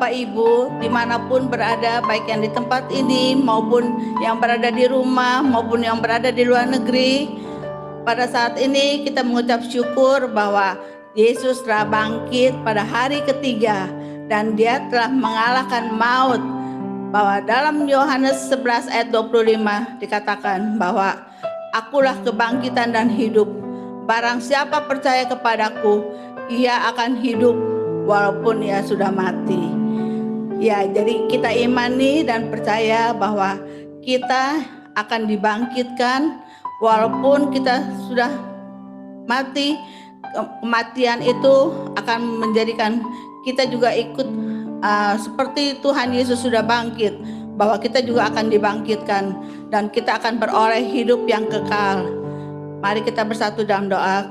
Bapak Ibu dimanapun berada, baik yang di tempat ini maupun yang berada di rumah maupun yang berada di luar negeri. Pada saat ini kita mengucap syukur bahwa Yesus telah bangkit pada hari ketiga dan Dia telah mengalahkan maut. Bahwa dalam Yohanes 11 ayat 25 dikatakan bahwa akulah kebangkitan dan hidup. Barang siapa percaya kepadaku, ia akan hidup walaupun ia sudah mati. Ya, jadi kita imani dan percaya bahwa kita akan dibangkitkan walaupun kita sudah mati. Kematian itu akan menjadikan kita juga ikut seperti Tuhan Yesus sudah bangkit, bahwa kita juga akan dibangkitkan dan kita akan beroleh hidup yang kekal. Mari kita bersatu dalam doa.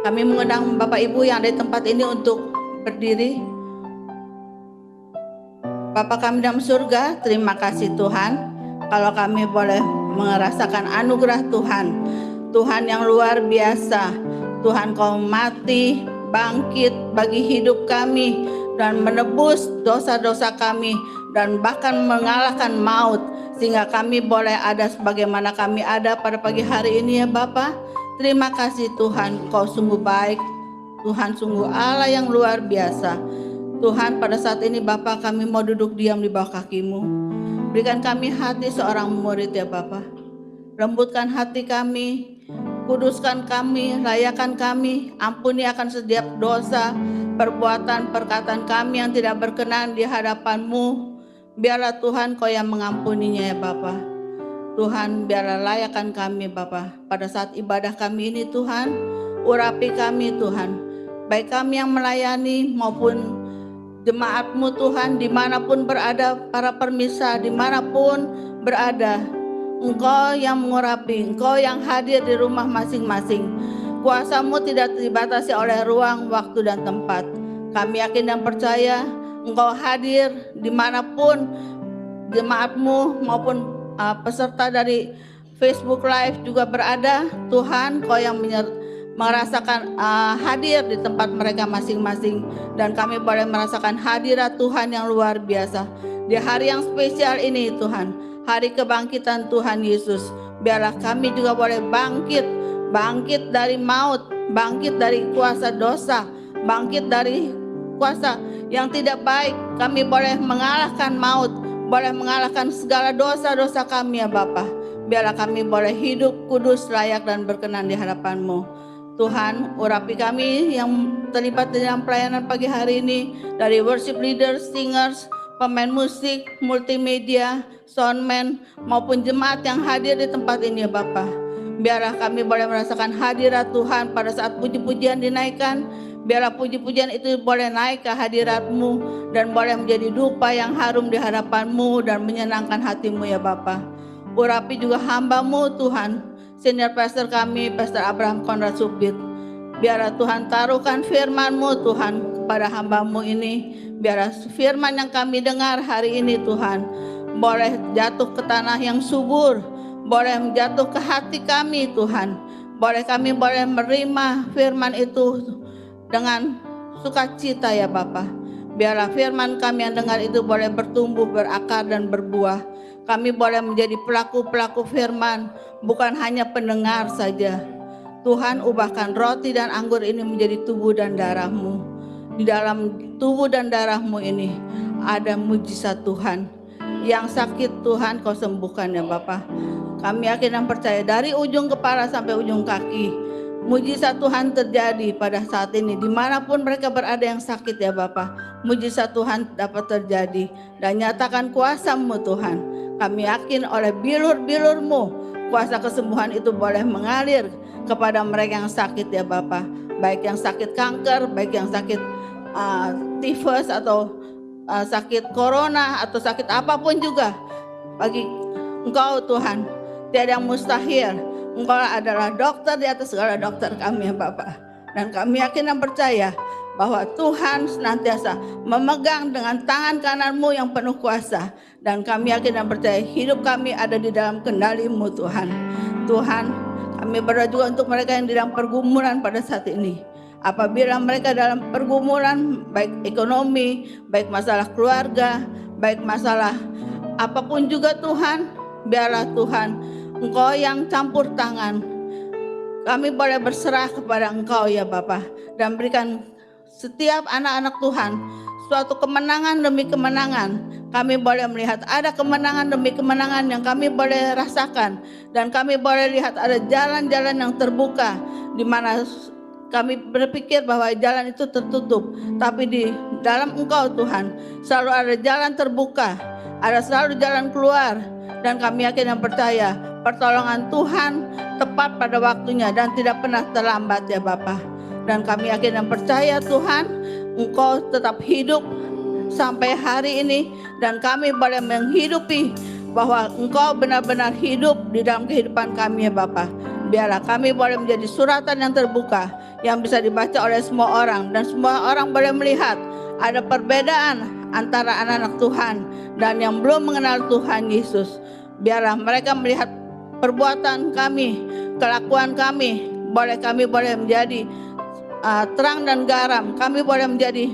Kami mengundang Bapak Ibu yang ada di tempat ini untuk berdiri. Bapa kami dalam surga, terima kasih Tuhan kalau kami boleh merasakan anugerah Tuhan. Tuhan yang luar biasa. Tuhan Kau mati, bangkit bagi hidup kami dan menebus dosa-dosa kami dan bahkan mengalahkan maut sehingga kami boleh ada sebagaimana kami ada pada pagi hari ini ya Bapa. Terima kasih Tuhan, Kau sungguh baik. Tuhan sungguh Allah yang luar biasa. Tuhan, pada saat ini Bapa, kami mau duduk diam di bawah kaki-Mu. Berikan kami hati seorang murid ya Bapa. Lembutkan hati kami, kuduskan kami, layakan kami, ampuni akan setiap dosa, perbuatan, perkataan kami yang tidak berkenan di hadapan-Mu. Biarlah Tuhan Kau yang mengampuninya ya Bapa. Tuhan, biarlah layakan kami Bapa. Pada saat ibadah kami ini Tuhan, urapi kami Tuhan. Baik kami yang melayani maupun jemaat-Mu Tuhan, dimanapun berada, para permisa dimanapun berada, Engkau yang mengurapi, Engkau yang hadir di rumah masing-masing. Kuasa-Mu tidak dibatasi oleh ruang, waktu, dan tempat. Kami yakin dan percaya Engkau hadir dimanapun jemaat-Mu maupun peserta dari Facebook Live juga berada. Tuhan, Kau yang merasakan hadir di tempat mereka masing-masing, dan kami boleh merasakan hadirat Tuhan yang luar biasa di hari yang spesial ini Tuhan, hari kebangkitan Tuhan Yesus. Biarlah kami juga boleh bangkit dari maut, bangkit dari kuasa dosa, bangkit dari kuasa yang tidak baik. Kami boleh mengalahkan maut, boleh mengalahkan segala dosa-dosa kami ya Bapa. Biarlah kami boleh hidup kudus, layak, dan berkenan di hadapan-Mu. Tuhan, urapi kami yang terlibat dalam pelayanan pagi hari ini, dari worship leaders, singers, pemain musik, multimedia, soundman, maupun jemaat yang hadir di tempat ini ya Bapa. Biarlah kami boleh merasakan hadirat Tuhan pada saat puji-pujian dinaikkan. Biarlah puji-pujian itu boleh naik ke hadirat-Mu dan boleh menjadi dupa yang harum di hadapan-Mu dan menyenangkan hati-Mu ya Bapa. Urapi juga hamba-Mu Tuhan, senior pastor kami, Pastor Abraham Konrad Supit. Biarlah Tuhan taruhkan firman-Mu Tuhan kepada hamba-Mu ini. Biarlah firman yang kami dengar hari ini Tuhan boleh jatuh ke tanah yang subur, boleh jatuh ke hati kami Tuhan. Kami boleh menerima firman itu dengan sukacita ya Bapa. Biarlah firman kami yang dengar itu boleh bertumbuh, berakar, dan berbuah. Kami boleh menjadi pelaku-pelaku firman, bukan hanya pendengar saja. Tuhan, ubahkan roti dan anggur ini menjadi tubuh dan darah-Mu. Di dalam tubuh dan darah-Mu ini ada mujizat Tuhan. Yang sakit Tuhan Kau sembuhkan ya Bapa. Kami yakin dan percaya dari ujung kepala sampai ujung kaki, mujizat Tuhan terjadi pada saat ini. Dimanapun mereka berada yang sakit ya Bapa, mujizat Tuhan dapat terjadi. Dan nyatakan kuasa-Mu Tuhan. Kami yakin oleh bilur-bilur-Mu, kuasa kesembuhan itu boleh mengalir kepada mereka yang sakit ya Bapa. Baik yang sakit kanker, baik yang sakit tifus atau sakit corona atau sakit apapun juga. Bagi Engkau Tuhan, tiada yang mustahil. Engkau adalah dokter di atas segala dokter kami ya Bapa. Dan kami yakin dan percaya bahwa Tuhan senantiasa memegang dengan tangan kanan-Mu yang penuh kuasa. Dan kami yakin dan percaya hidup kami ada di dalam kendali-Mu Tuhan. Tuhan, kami berdoa juga untuk mereka yang di dalam pergumulan pada saat ini. Apabila mereka dalam pergumulan, baik ekonomi, baik masalah keluarga, baik masalah apapun juga Tuhan, biarlah Tuhan Engkau yang campur tangan. Kami boleh berserah kepada Engkau ya Bapa, dan berikan setiap anak-anak Tuhan suatu kemenangan demi kemenangan. Kami boleh melihat ada kemenangan demi kemenangan yang kami boleh rasakan, dan kami boleh lihat ada jalan-jalan yang terbuka di mana kami berpikir bahwa jalan itu tertutup, tapi di dalam Engkau Tuhan selalu ada jalan terbuka, ada selalu jalan keluar. Dan kami yakin dan percaya pertolongan Tuhan tepat pada waktunya dan tidak pernah terlambat ya Bapa. Dan kami yakin dan percaya Tuhan Engkau tetap hidup sampai hari ini, dan kami boleh menghidupi bahwa Engkau benar-benar hidup di dalam kehidupan kami ya Bapa. Biarlah kami boleh menjadi suratan yang terbuka yang bisa dibaca oleh semua orang, dan semua orang boleh melihat ada perbedaan antara anak-anak Tuhan dan yang belum mengenal Tuhan Yesus. Biarlah mereka melihat perbuatan kami, kelakuan kami, kami boleh menjadi terang dan garam. Kami boleh menjadi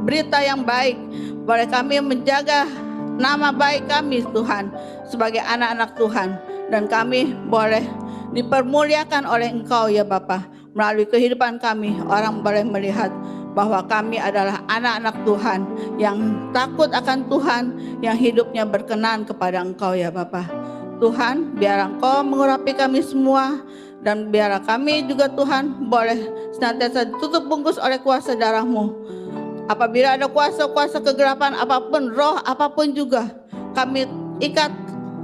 berita yang baik. Boleh kami menjaga nama baik kami Tuhan sebagai anak-anak Tuhan, dan kami boleh dipermuliakan oleh Engkau ya Bapa. Melalui kehidupan kami orang boleh melihat bahwa kami adalah anak-anak Tuhan yang takut akan Tuhan, yang hidupnya berkenan kepada Engkau ya Bapa. Tuhan, biar Engkau mengurapi kami semua, dan biarlah kami juga Tuhan boleh senantiasa ditutup bungkus oleh kuasa darah-Mu. Apabila ada kuasa-kuasa kegelapan apapun, roh apapun juga, kami ikat,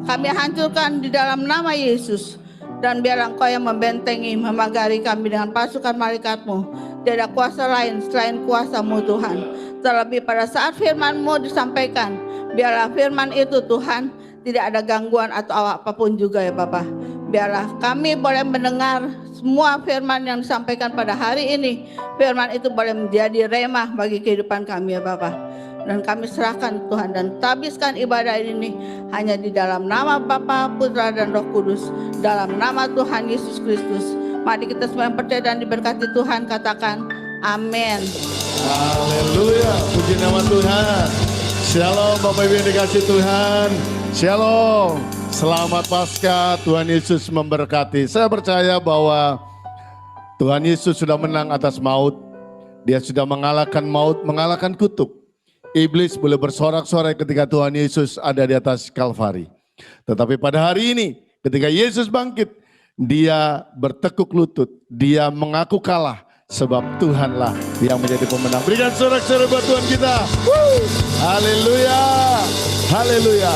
kami hancurkan di dalam nama Yesus. Dan biarlah Engkau yang membentengi, memagari kami dengan pasukan malaikat-Mu. Tidak ada kuasa lain selain kuasa-Mu Tuhan. Terlebih pada saat firman-Mu disampaikan, biarlah firman itu Tuhan tidak ada gangguan atau apapun juga ya Bapa. Biarlah kami boleh mendengar semua firman yang disampaikan pada hari ini. Firman itu boleh menjadi remah bagi kehidupan kami ya Bapa. Dan kami serahkan Tuhan dan tabiskan ibadah ini hanya di dalam nama Bapa, Putra dan Roh Kudus, dalam nama Tuhan Yesus Kristus. Mari kita semua yang percaya dan diberkati Tuhan katakan amin. Haleluya, puji nama Tuhan. Shalom Bapak Ibu yang dikasih Tuhan. Shalom, selamat Paskah, Tuhan Yesus memberkati. Saya percaya bahwa Tuhan Yesus sudah menang atas maut. Dia sudah mengalahkan maut, mengalahkan kutuk. Iblis boleh bersorak-sorai ketika Tuhan Yesus ada di atas Kalvari. Tetapi pada hari ini ketika Yesus bangkit, dia bertekuk lutut, dia mengaku kalah sebab Tuhanlah yang menjadi pemenang. Berikan sorak-sorai buat Tuhan kita. Haleluya, haleluya.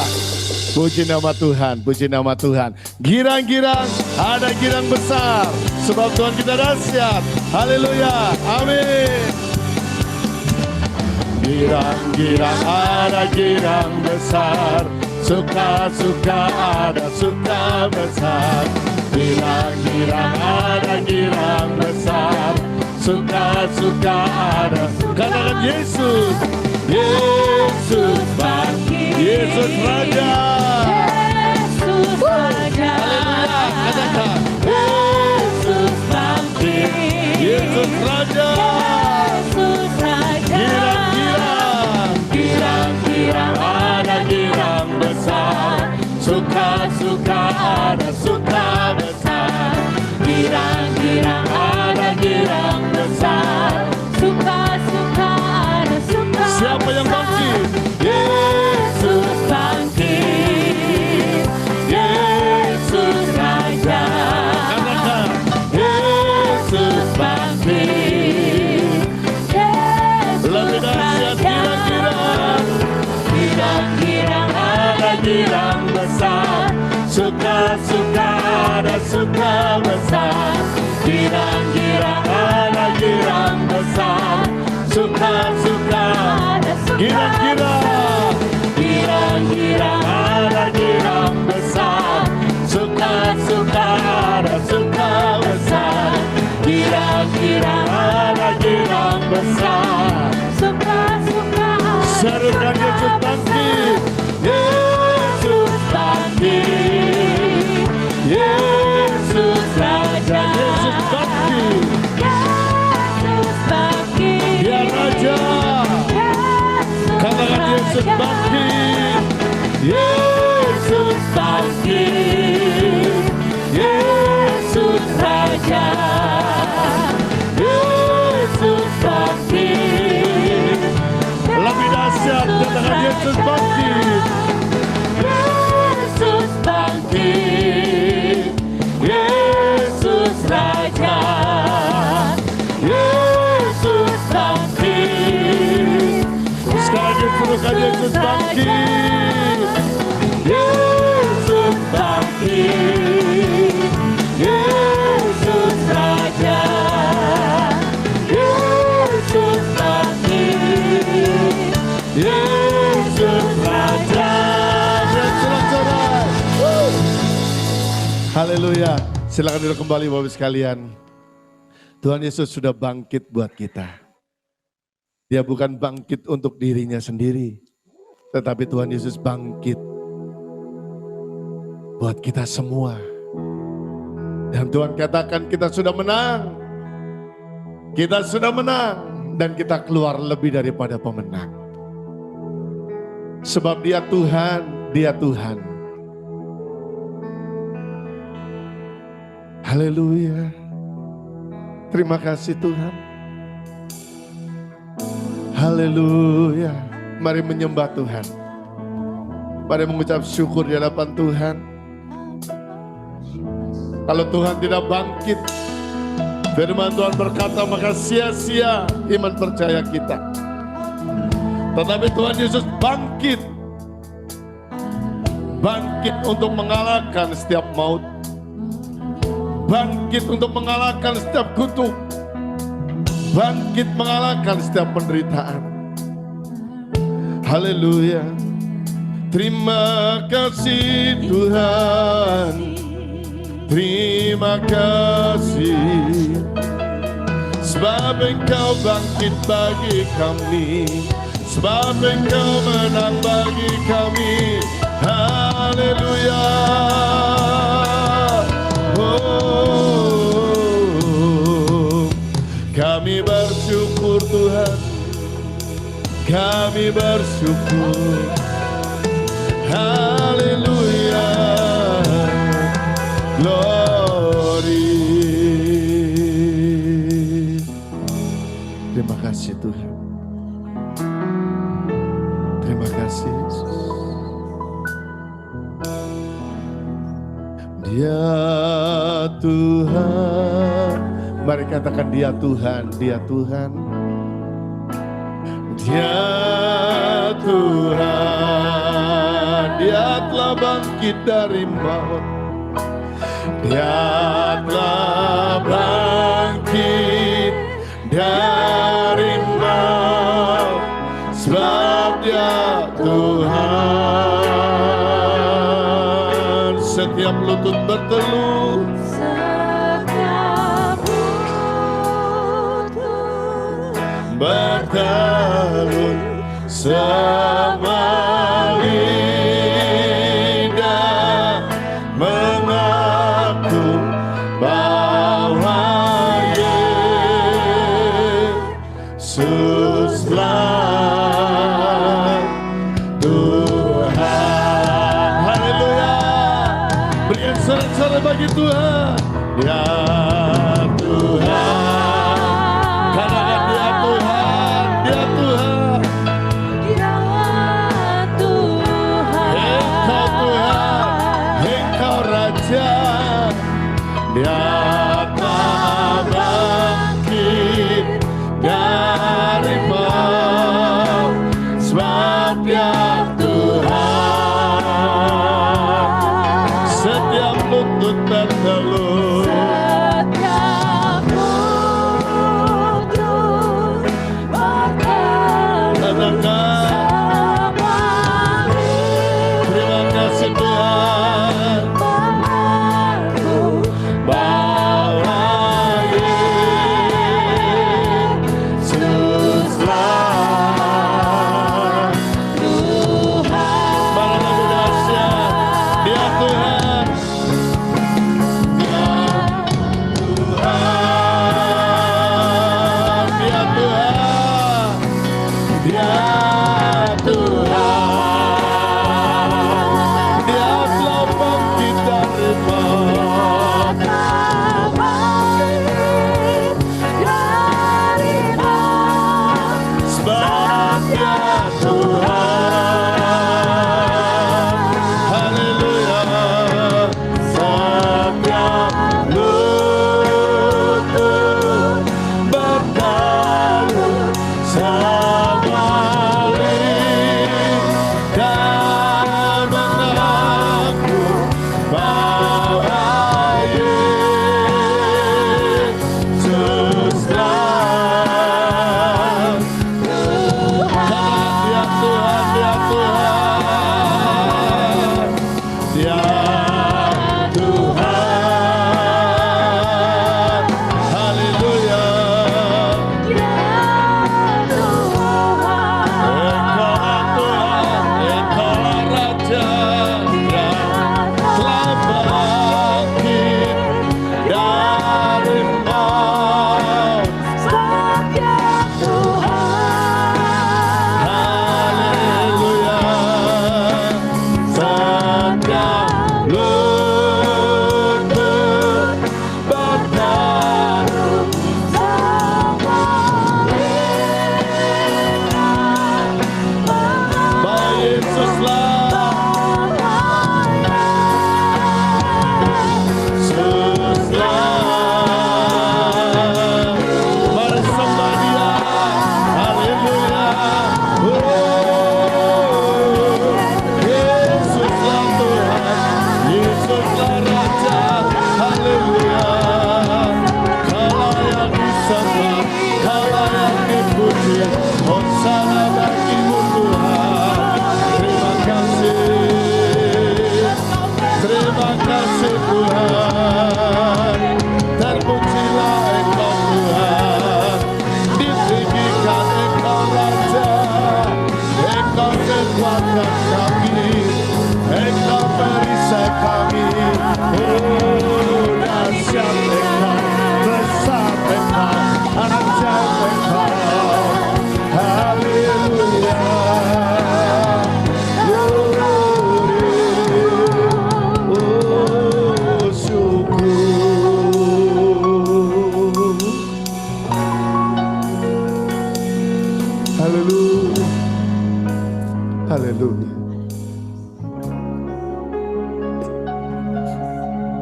Puji nama Tuhan, puji nama Tuhan. Girang-girang, ada girang besar sebab Tuhan kita dahsyat. Haleluya, amin. Girang-girang ada girang besar, suka-suka ada suka besar. Girang-girang ada girang besar, suka-suka ada. Katakan Yesus, Yesus bangkit, Yesus Raja, Yesus Raja. Haleluya, katakan Yesus bangkit, Yesus Raja. Yesus Raja. Girang-girang ada girang besar, suka-suka ada suka besar. Girang-girang ada girang besar, Suka-suka ada suka. siapa yang bangkit? Yesus bangkit, Yesus Raja. Katakan Yesus bangkit. Lebih dahsyat girang-girang, girang-girang ada girang besar, suka-suka ada suka besar. Girang-girang ada girang besar, suka-suka ada girang-girang. Girang-girang ada girang besar, suka-suka ada suka besar. Girang-girang ada girang besar, Suka-suka ada serukan Yesus bangkit, Yesus bangkit, Yesus Raja, Yesus bangkit. Yesus bangkit, Yesus Raja, Yesus bangkit, Lebih dahsyat kedatangan Yesus bangkit. Yesus bangkit, Yesus Raja, Yesus bangkit, Sekali lagi serukan Yesus bangkit. Yesus bangkit, Yesus Raja, Yesus bangkit, Yesus Raja. Dan sorak-sorai. Haleluya. Silakan duduk kembali Bapak Ibu sekalian. Tuhan Yesus sudah bangkit buat kita. Dia bukan bangkit untuk dirinya sendiri, tetapi Tuhan Yesus bangkit buat kita semua. Dan Tuhan katakan kita sudah menang. Kita sudah menang dan kita keluar lebih daripada pemenang. Sebab Dia Tuhan, Dia Tuhan. Haleluya. Terima kasih Tuhan. Haleluya. Mari menyembah Tuhan. Mari mengucap syukur di hadapan Tuhan. Kalau Tuhan tidak bangkit, firman Tuhan berkata maka sia-sia iman percaya kita. Tetapi Tuhan Yesus bangkit. Bangkit untuk mengalahkan setiap maut. Bangkit untuk mengalahkan setiap kutuk. Bangkit mengalahkan setiap penderitaan. Haleluya. Terima kasih Tuhan. Terima kasih. Sebab Engkau bangkit bagi kami. Sebab Engkau menang bagi kami. Haleluya. Kami bersyukur Tuhan, kami bersyukur. Haleluya, glory. Terima kasih Tuhan. Terima kasih Yesus. Dia Tuhan. Mari katakan Dia Tuhan, Dia Tuhan. Dia Tuhan, Dia telah bangkit dari maut. Dia telah bangkit dari maut. Sebab Dia Tuhan. Setiap lutut bertelut. Bertelut semua lidah mengaku bahwa Yesuslah Tuhan. Haleluya. Berikan sorak-sorai bagi Tuhan. Ya Tuhan. Dia telah bangkit dari maut. Sebab Dia Tuhan. Setiap lutut bertelut. Setiap lutut bertelut. Terima kasih Tuhan. Dia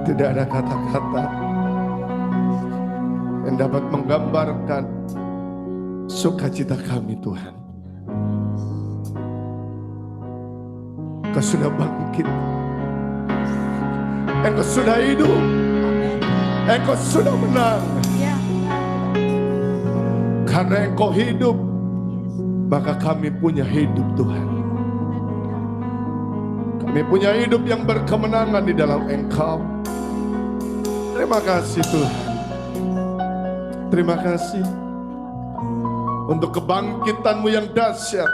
Tidak ada kata-kata yang dapat menggambarkan sukacita kami Tuhan. Engkau sudah bangkit, Engkau sudah hidup, Engkau sudah menang. Karena Engkau hidup, maka kami punya hidup Tuhan. Kami punya hidup yang berkemenangan di dalam Engkau. Terima kasih Tuhan. Terima kasih untuk kebangkitan-Mu yang dahsyat,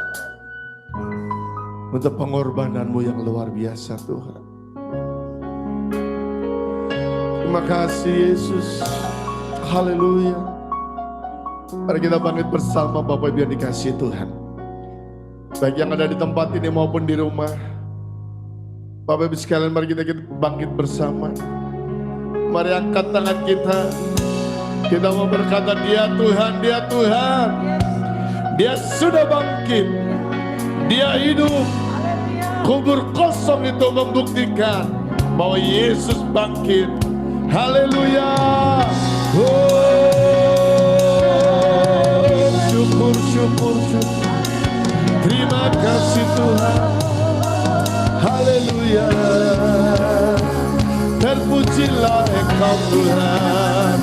untuk pengorbanan-Mu yang luar biasa Tuhan. Terima kasih Yesus. Haleluya. Mari kita bangkit bersama Bapak Ibu yang dikasihi Tuhan. Baik yang ada di tempat ini maupun di rumah. Bapak Ibu sekalian, mari kita bangkit bersama. Mari angkat tangan kita. Kita mau berkata, Dia Tuhan, Dia Tuhan. Dia sudah bangkit. Dia hidup. Kubur kosong itu membuktikan bahwa Yesus bangkit. Haleluya. Syukur, syukur, syukur. Terima kasih Tuhan. Haleluya. Terpujilah Engkau Tuhan.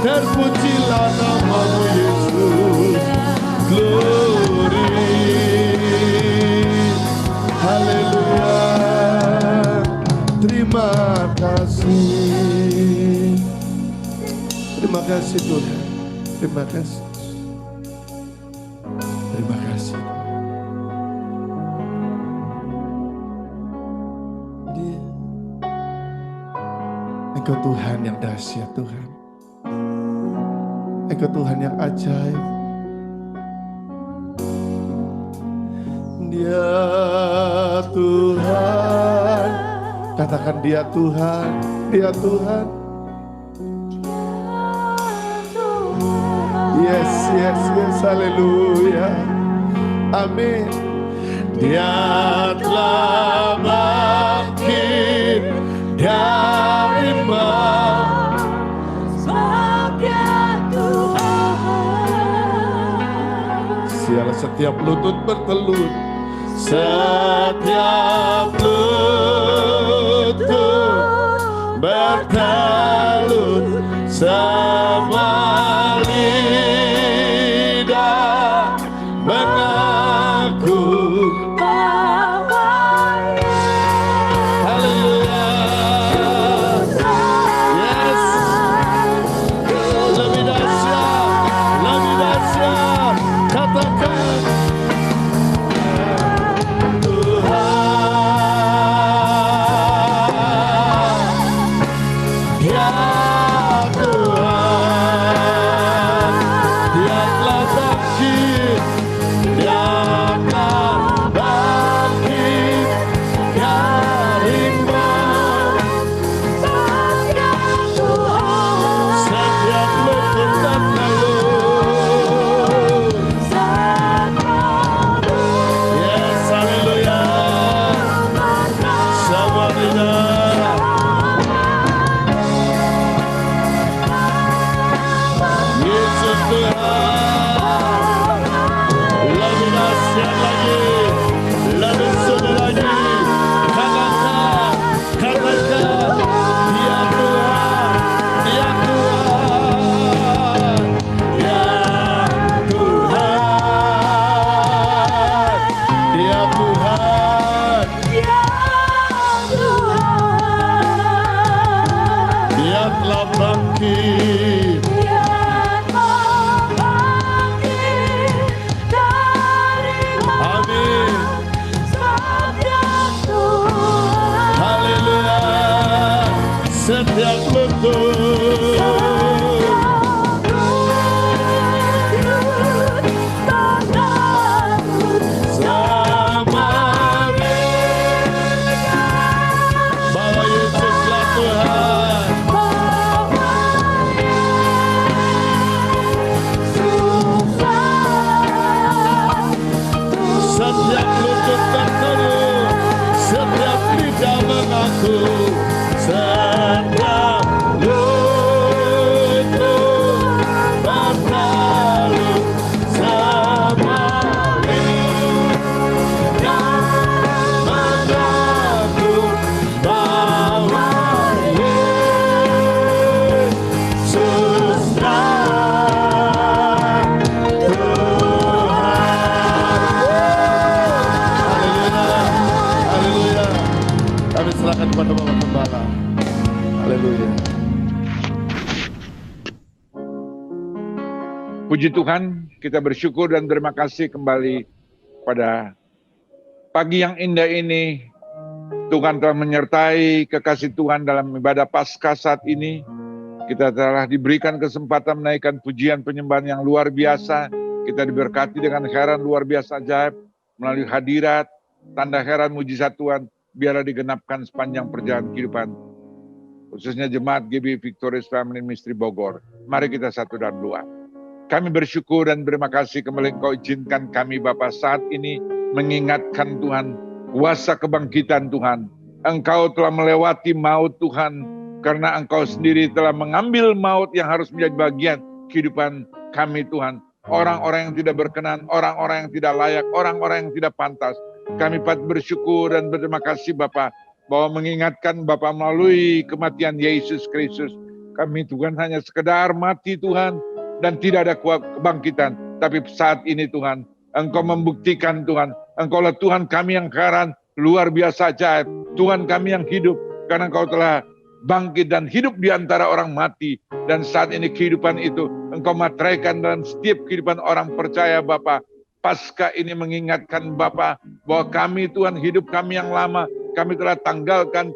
Terpujilah nama-Mu Yesus. Glory. Haleluya. Terima kasih. Terima kasih Tuhan. Terima kasih. Terima kasih. Dia, Engkau Tuhan yang dahsyat Tuhan. Engkau Tuhan yang ajaib. Dia Tuhan. Katakan Dia Tuhan. Dia Tuhan. Yes, yes, yes, haleluya. Amin. Dia telah bangkit dari maut. Sialah setiap lutut bertelut. Setiap lutut bertelut. Semua lidah mengaku. Haleluya. Yes. Lebih dahsyat, lebih dahsyat. Katakan setiap lutut sama bahwa Yesuslah Tuhan. Setiap lutut bertelut, setiap lidah mengaku. Setiap Kami serahkan kepada Bapak Gembala. Haleluya. Puji Tuhan, kita bersyukur dan terima kasih kembali pada pagi yang indah ini. Tuhan telah menyertai kekasih Tuhan dalam ibadah Paskah saat ini. Kita telah diberikan kesempatan menaikkan pujian penyembahan yang luar biasa. Kita diberkati dengan heran luar biasa ajaib melalui hadirat, tanda heran mujizat Tuhan, biarlah digenapkan sepanjang perjalanan kehidupan. Khususnya jemaat GB Victorious Family Ministry Bogor. Mari kita satu dan dua. Kami bersyukur dan terima kasih kembali Engkau izinkan kami Bapa saat ini mengingatkan Tuhan, kuasa kebangkitan Tuhan. Engkau telah melewati maut Tuhan, karena Engkau sendiri telah mengambil maut yang harus menjadi bagian kehidupan kami Tuhan. Orang-orang yang tidak berkenan, orang-orang yang tidak layak, orang-orang yang tidak pantas. Kami patut bersyukur dan berterima kasih Bapa, bahwa mengingatkan Bapa melalui kematian Yesus Kristus. Kami Tuhan hanya sekedar mati Tuhan, dan tidak ada kebangkitan. Tapi saat ini Tuhan, Engkau membuktikan Tuhan, Engkaulah Tuhan kami yang heran, luar biasa ajaib. Tuhan kami yang hidup, karena Engkau telah bangkit dan hidup di antara orang mati. Dan saat ini kehidupan itu Engkau materaikan dalam setiap kehidupan orang percaya Bapa. Paskah ini mengingatkan Bapa, bahwa kami Tuhan hidup kami yang lama, kami telah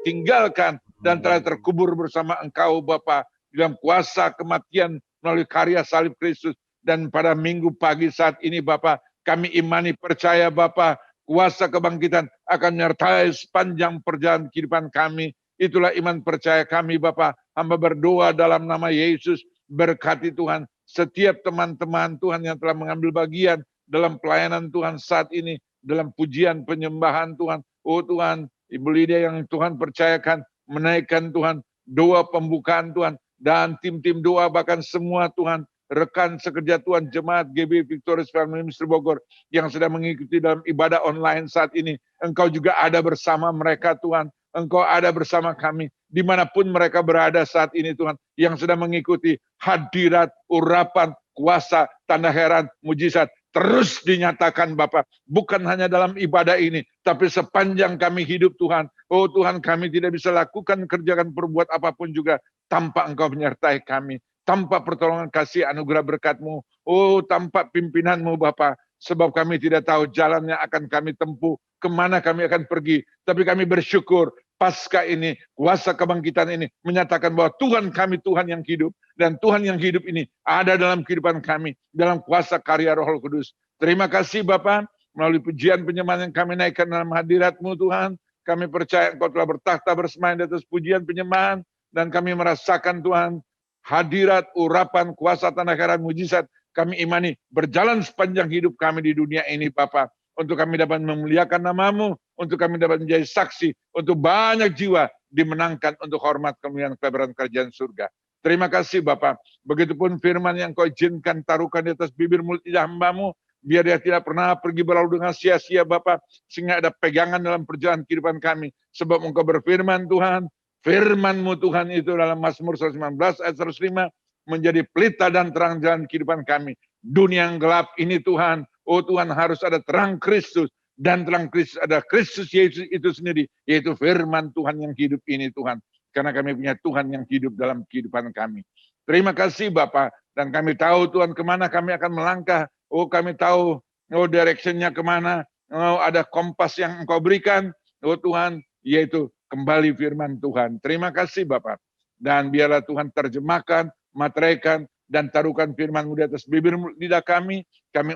tinggalkan, dan telah terkubur bersama Engkau Bapa, dalam kuasa kematian melalui karya salib Kristus. Dan pada minggu pagi saat ini Bapa, kami imani percaya Bapa, kuasa kebangkitan akan menyertai sepanjang perjalanan kehidupan kami. Itulah iman percaya kami Bapa. Hamba berdoa dalam nama Yesus, berkati Tuhan setiap teman-teman Tuhan yang telah mengambil bagian dalam pelayanan Tuhan saat ini, dalam pujian penyembahan Tuhan. Oh Tuhan, Ibu Lydia yang Tuhan percayakan menaikkan Tuhan doa pembukaan Tuhan, dan tim-tim doa bahkan semua Tuhan, rekan sekerja Tuhan jemaat GB Victorious Family Ministry Bogor yang sedang mengikuti dalam ibadah online saat ini. Engkau juga ada bersama mereka Tuhan, Engkau ada bersama kami dimanapun mereka berada saat ini Tuhan, yang sedang mengikuti hadirat, urapan, kuasa, tanda heran, mujizat terus dinyatakan Bapak, bukan hanya dalam ibadah ini, tapi sepanjang kami hidup Tuhan. Oh Tuhan, kami tidak bisa lakukan, kerjakan, perbuat apapun juga tanpa Engkau menyertai kami, tanpa pertolongan kasih anugerah berkat-Mu, oh tanpa pimpinan-Mu Bapa, sebab kami tidak tahu jalan yang akan kami tempuh, kemana kami akan pergi, tapi kami bersyukur Paskah ini, kuasa kebangkitan ini menyatakan bahwa Tuhan kami Tuhan yang hidup, dan Tuhan yang hidup ini ada dalam kehidupan kami, dalam kuasa karya Roh Kudus. Terima kasih Bapa, melalui pujian penyembahan yang kami naikkan dalam hadirat-Mu Tuhan, kami percaya Engkau telah bertakhta bersemayam di atas pujian penyembahan, dan kami merasakan Tuhan, hadirat, urapan, kuasa, tanda heran, mujizat, kami imani berjalan sepanjang hidup kami di dunia ini Bapa, untuk kami dapat memuliakan nama-Mu, untuk kami dapat menjadi saksi, untuk banyak jiwa dimenangkan untuk hormat kemuliaan kebenaran kerajaan surga. Terima kasih Bapa. Begitupun firman yang Kau izinkan taruhkan di atas bibir mulut hamba-Mu, biar dia tidak pernah pergi berlalu dengan sia-sia Bapa, sehingga ada pegangan dalam perjalanan kehidupan kami. Sebab Engkau berfirman Tuhan, firman-Mu Tuhan itu dalam Mazmur 119 ayat 105, menjadi pelita dan terang jalan kehidupan kami. Dunia yang gelap ini Tuhan, oh Tuhan harus ada terang Kristus, dan terang Kristus ada Kristus Yesus itu sendiri, yaitu firman Tuhan yang hidup ini Tuhan. Karena kami punya Tuhan yang hidup dalam kehidupan kami. Terima kasih Bapa, dan kami tahu Tuhan kemana kami akan melangkah. Oh kami tahu, oh directionnya kemana, oh ada kompas yang Engkau berikan, oh Tuhan, yaitu kembali firman Tuhan. Terima kasih Bapa, dan biarlah Tuhan terjemahkan, materaikan, dan taruhkan firman-Mu di atas bibir lidah kami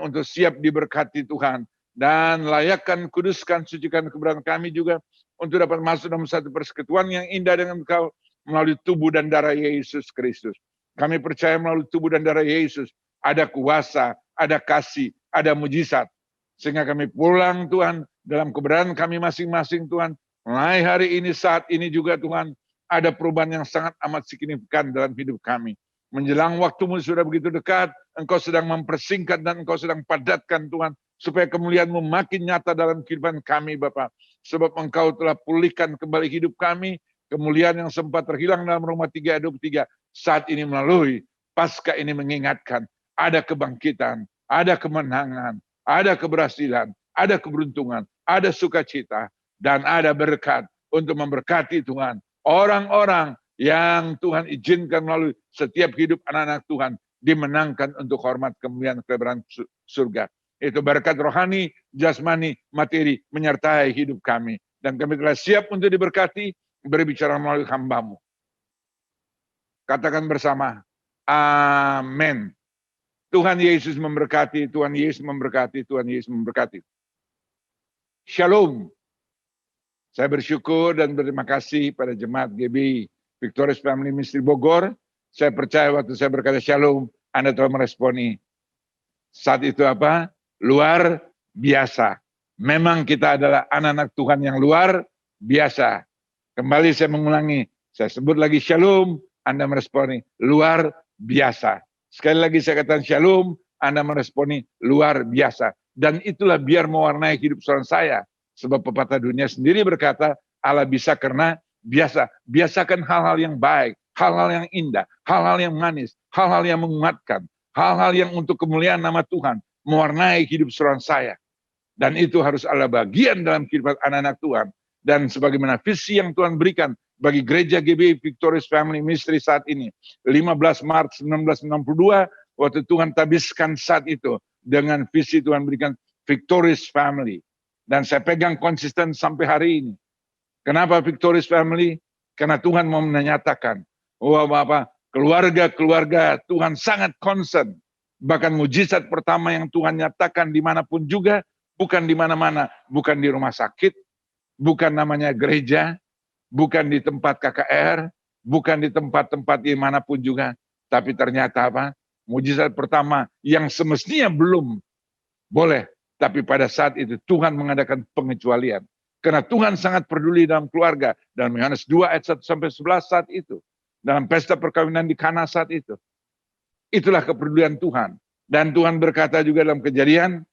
untuk siap diberkati Tuhan. Dan layakkan, kuduskan, sucikan keberadaan kami juga, untuk dapat masuk dalam satu persekutuan yang indah dengan Engkau, melalui tubuh dan darah Yesus Kristus. Kami percaya melalui tubuh dan darah Yesus, ada kuasa, ada kasih, ada mujizat. Sehingga kami pulang Tuhan, dalam keberadaan kami masing-masing Tuhan, mulai hari ini, saat ini juga Tuhan, ada perubahan yang sangat amat signifikan dalam hidup kami. Menjelang waktu-Mu sudah begitu dekat, Engkau sedang mempersingkat dan Engkau sedang padatkan Tuhan, supaya kemuliaan-Mu makin nyata dalam kehidupan kami Bapa. Sebab Engkau telah pulihkan kembali hidup kami, kemuliaan yang sempat terhilang dalam Roma 3 ayat 23, saat ini melalui Paskah ini mengingatkan, ada kebangkitan, ada kemenangan, ada keberhasilan, ada keberuntungan, ada sukacita, dan ada berkat, untuk memberkati Tuhan. Orang-orang yang Tuhan izinkan melalui setiap hidup anak-anak Tuhan dimenangkan untuk hormat kemuliaan kebenaran surga. Itu berkat rohani, jasmani, materi menyertai hidup kami. Dan kami telah siap untuk diberkati, berbicara melalui hamba-Mu. Katakan bersama, amin. Tuhan Yesus memberkati, Tuhan Yesus memberkati, Tuhan Yesus memberkati. Shalom. Saya bersyukur dan berterima kasih pada jemaat GB Victorious Family Ministry Bogor. Saya percaya waktu saya berkata shalom, Anda telah meresponi. Saat itu apa? Luar biasa. Memang kita adalah anak-anak Tuhan yang luar biasa. Kembali saya mengulangi, saya sebut lagi shalom, Anda meresponi luar biasa. Sekali lagi saya katakan shalom, Anda meresponi luar biasa. Dan itulah biar mewarnai hidup seorang saya. Sebab pepatah dunia sendiri berkata, Allah bisa karena biasa. Biasakan hal-hal yang baik, hal-hal yang indah, hal-hal yang manis, hal-hal yang menguatkan, hal-hal yang untuk kemuliaan nama Tuhan, mewarnai hidup seorang saya. Dan itu harus Allah bagian dalam kehidupan anak-anak Tuhan. Dan sebagaimana visi yang Tuhan berikan bagi gereja GB Victorious Family Ministry saat ini. 15 Maret 1962, waktu Tuhan tabiskan saat itu. Dengan visi Tuhan berikan Victorious Family. Dan saya pegang konsisten sampai hari ini. Kenapa Victorious Family? Karena Tuhan mau menyatakan, keluarga-keluarga Tuhan sangat concern. Bahkan mujizat pertama yang Tuhan nyatakan dimanapun juga, bukan di mana-mana, bukan di rumah sakit, bukan namanya gereja, bukan di tempat KKR, bukan di tempat-tempat dimanapun juga. Tapi ternyata apa? Mujizat pertama yang semestinya belum boleh. Tapi pada saat itu Tuhan mengadakan pengecualian. Karena Tuhan sangat peduli dalam keluarga. Dalam Yohanes 2 ayat 1-11 saat itu. Dalam pesta perkawinan di Kana saat itu. Itulah kepedulian Tuhan. Dan Tuhan berkata juga dalam Kejadian,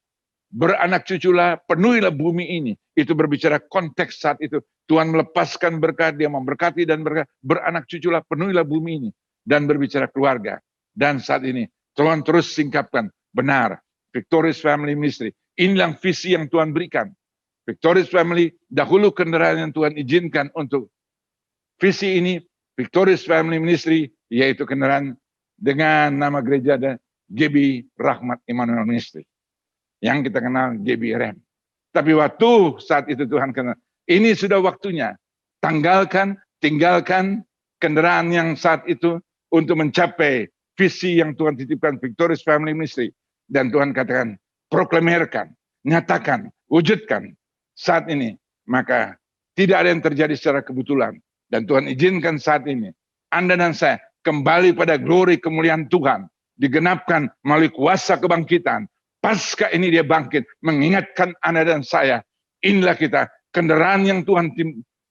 beranak cuculah, penuhilah bumi ini. Itu berbicara konteks saat itu. Tuhan melepaskan berkat, dia memberkati dan berkat. Beranak cuculah, penuhilah bumi ini. Dan berbicara keluarga. Dan saat ini Tuhan terus singkapkan, benar, Victorious Family Ministry. Inilah visi yang Tuhan berikan. Victorious Family, dahulu kendaraan yang Tuhan izinkan untuk visi ini, Victorious Family Ministry, yaitu kendaraan dengan nama gereja dan GB Rahmat Immanuel Ministry. Yang kita kenal GB RM. Tapi waktu saat itu Tuhan kenal, ini sudah waktunya. Tinggalkan kendaraan yang saat itu untuk mencapai visi yang Tuhan titipkan Victorious Family Ministry. Dan Tuhan katakan, proklamirkan, nyatakan, wujudkan saat ini. Maka tidak ada yang terjadi secara kebetulan. Dan Tuhan izinkan saat ini, Anda dan saya kembali pada glory kemuliaan Tuhan. Digenapkan melalui kuasa kebangkitan. Pasca ini dia bangkit, mengingatkan Anda dan saya. Inilah kita, kendaraan yang Tuhan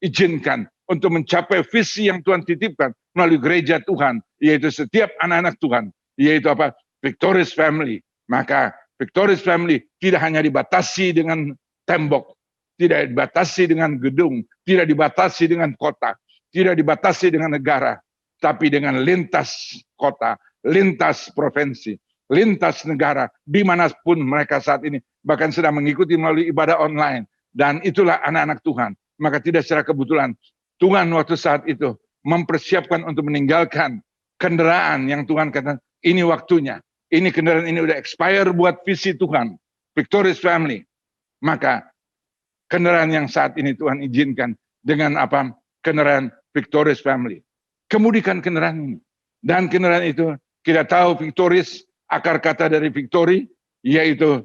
izinkan untuk mencapai visi yang Tuhan titipkan melalui gereja Tuhan, yaitu setiap anak-anak Tuhan, yaitu apa? Victorious Family. Maka Victorious Family tidak hanya dibatasi dengan tembok, tidak dibatasi dengan gedung, tidak dibatasi dengan kota, tidak dibatasi dengan negara, tapi dengan lintas kota, lintas provinsi, lintas negara, dimanapun mereka saat ini, bahkan sedang mengikuti melalui ibadah online. Dan itulah anak-anak Tuhan. Maka tidak secara kebetulan, Tuhan waktu saat itu mempersiapkan untuk meninggalkan kendaraan yang Tuhan katakan, ini waktunya. Ini kendaraan ini udah expire buat visi Tuhan. Victorious Family. Maka kendaraan yang saat ini Tuhan izinkan dengan apa? Kendaraan Victorious Family. Kemudikan kendaraan ini. Dan kendaraan itu kita tahu Victorious, akar kata dari victory, yaitu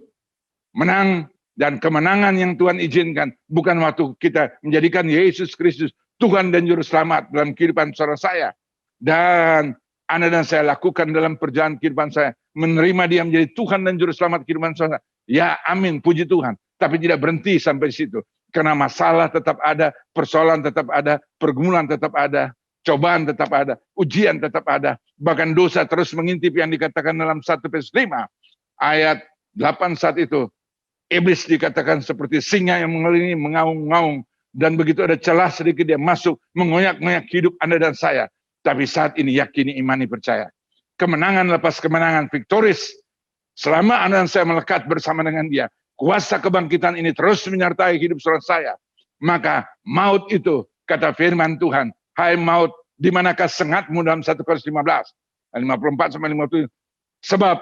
menang. Dan kemenangan yang Tuhan izinkan bukan waktu kita menjadikan Yesus Kristus Tuhan dan Juru Selamat dalam kehidupan saudara saya. Dan Anda dan saya lakukan dalam perjalanan kehidupan saya. Menerima dia menjadi Tuhan dan Juru Selamat kehidupan saya. Ya amin, puji Tuhan. Tapi tidak berhenti sampai situ. Karena masalah tetap ada, persoalan tetap ada, pergumulan tetap ada, cobaan tetap ada, ujian tetap ada. Bahkan dosa terus mengintip yang dikatakan dalam 1 Petrus 5 ayat 8 saat itu. Iblis dikatakan seperti singa yang mengelilingi, mengaung-ngaung. Dan begitu ada celah sedikit dia masuk, mengoyak-ngoyak hidup Anda dan saya. Tapi saat ini yakini, imani, percaya. Kemenangan lepas kemenangan, victorious. Selama Anda dan saya melekat bersama dengan dia, kuasa kebangkitan ini terus menyertai hidup saudara saya. Maka maut itu Kata firman Tuhan, hai maut, di manakah sengatmu dalam 1 Korintus 15, 54 sampai 57. Sebab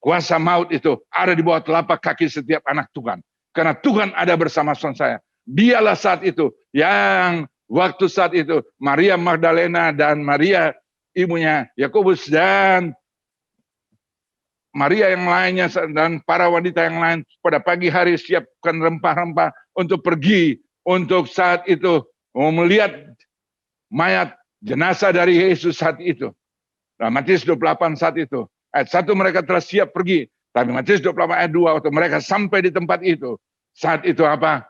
kuasa maut itu ada di bawah telapak kaki setiap anak Tuhan. Karena Tuhan ada bersama-sama saya. Dialah saat itu yang waktu saat itu Maria Magdalena dan Maria ibunya Yakobus dan Maria yang lainnya dan para wanita yang lain pada pagi hari siapkan rempah-rempah untuk pergi untuk saat itu melihat mayat jenazah dari Yesus saat itu. Nah, Matius 28 saat itu. Ayat 1 mereka telah siap pergi. Tapi Matius 28 ayat 2 waktu mereka sampai di tempat itu. Saat itu apa?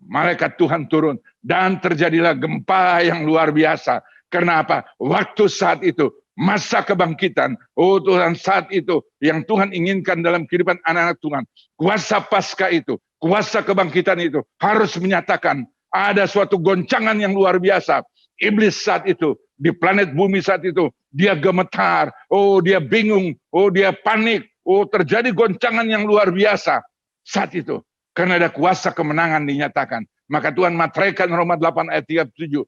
Malaikat Tuhan turun. Dan terjadilah gempa yang luar biasa. Karena apa? Waktu saat itu. Masa kebangkitan. Oh Tuhan, saat itu. Yang Tuhan inginkan dalam kehidupan anak-anak Tuhan. Kuasa pasca itu. Kuasa kebangkitan itu. Harus menyatakan. Ada suatu goncangan yang luar biasa. Iblis saat itu. Di planet bumi saat itu. Dia gemetar. Oh dia bingung. Oh dia panik. Oh terjadi goncangan yang luar biasa. Saat itu. Karena ada kuasa kemenangan dinyatakan. Maka Tuhan materaikan Roma 8 ayat 37.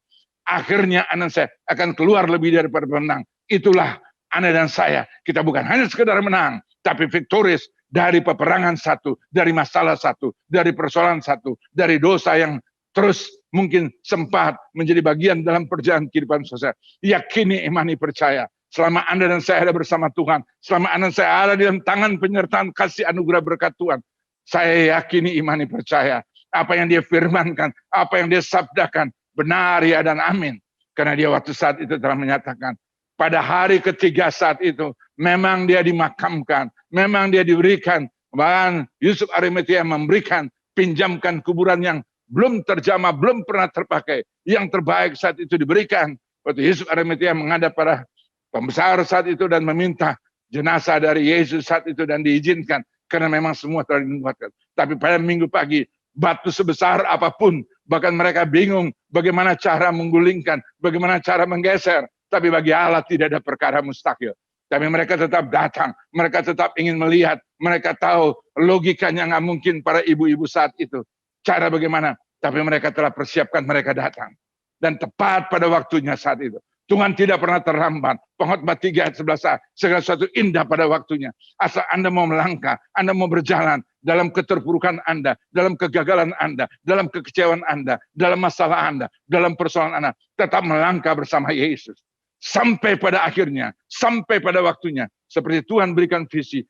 Akhirnya anak saya akan keluar lebih daripada pemenang. Itulah Anda dan saya. Kita bukan hanya sekedar menang. Tapi viktoris dari peperangan satu. Dari masalah satu. Dari persoalan satu. Dari dosa yang terus mungkin sempat menjadi bagian dalam perjalanan kehidupan sosial. Yakini, imani, percaya. Selama Anda dan saya ada bersama Tuhan. Selama Anda dan saya ada di dalam tangan penyertaan kasih anugerah berkat Tuhan. Saya yakini, imani, percaya. Apa yang dia firmankan. Apa yang dia sabdakan. Benar ya dan amin. Karena dia waktu saat itu telah menyatakan. Pada hari ketiga saat itu. Memang dia dimakamkan. Memang dia diberikan. Bahkan Yusuf Arimatea memberikan. Pinjamkan kuburan yang belum terjamah, belum pernah terpakai. Yang terbaik saat itu diberikan. Waktu Yusuf Arimatea menghadap para pembesar saat itu dan meminta jenazah dari Yesus saat itu dan diizinkan. Karena memang semua telah dibuatkan. Tapi pada minggu pagi, batu sebesar apapun, bahkan mereka bingung bagaimana cara menggulingkan, bagaimana cara menggeser. Tapi bagi Allah tidak ada perkara mustahil. Tapi mereka tetap datang, mereka tetap ingin melihat, mereka tahu logikanya nggak mungkin para ibu-ibu saat itu. Cara bagaimana? Tapi mereka telah persiapkan, mereka datang. Dan tepat pada waktunya saat itu. Tuhan tidak pernah terlambat. Pengkhotbah 3 ayat 11a. Segala sesuatu indah pada waktunya. Asal Anda mau melangkah, Anda mau berjalan dalam keterpurukan Anda, dalam kegagalan Anda, dalam kekecewaan Anda, dalam masalah Anda, dalam persoalan Anda. Tetap melangkah bersama Yesus. Sampai pada akhirnya, sampai pada waktunya. Seperti Tuhan berikan visi.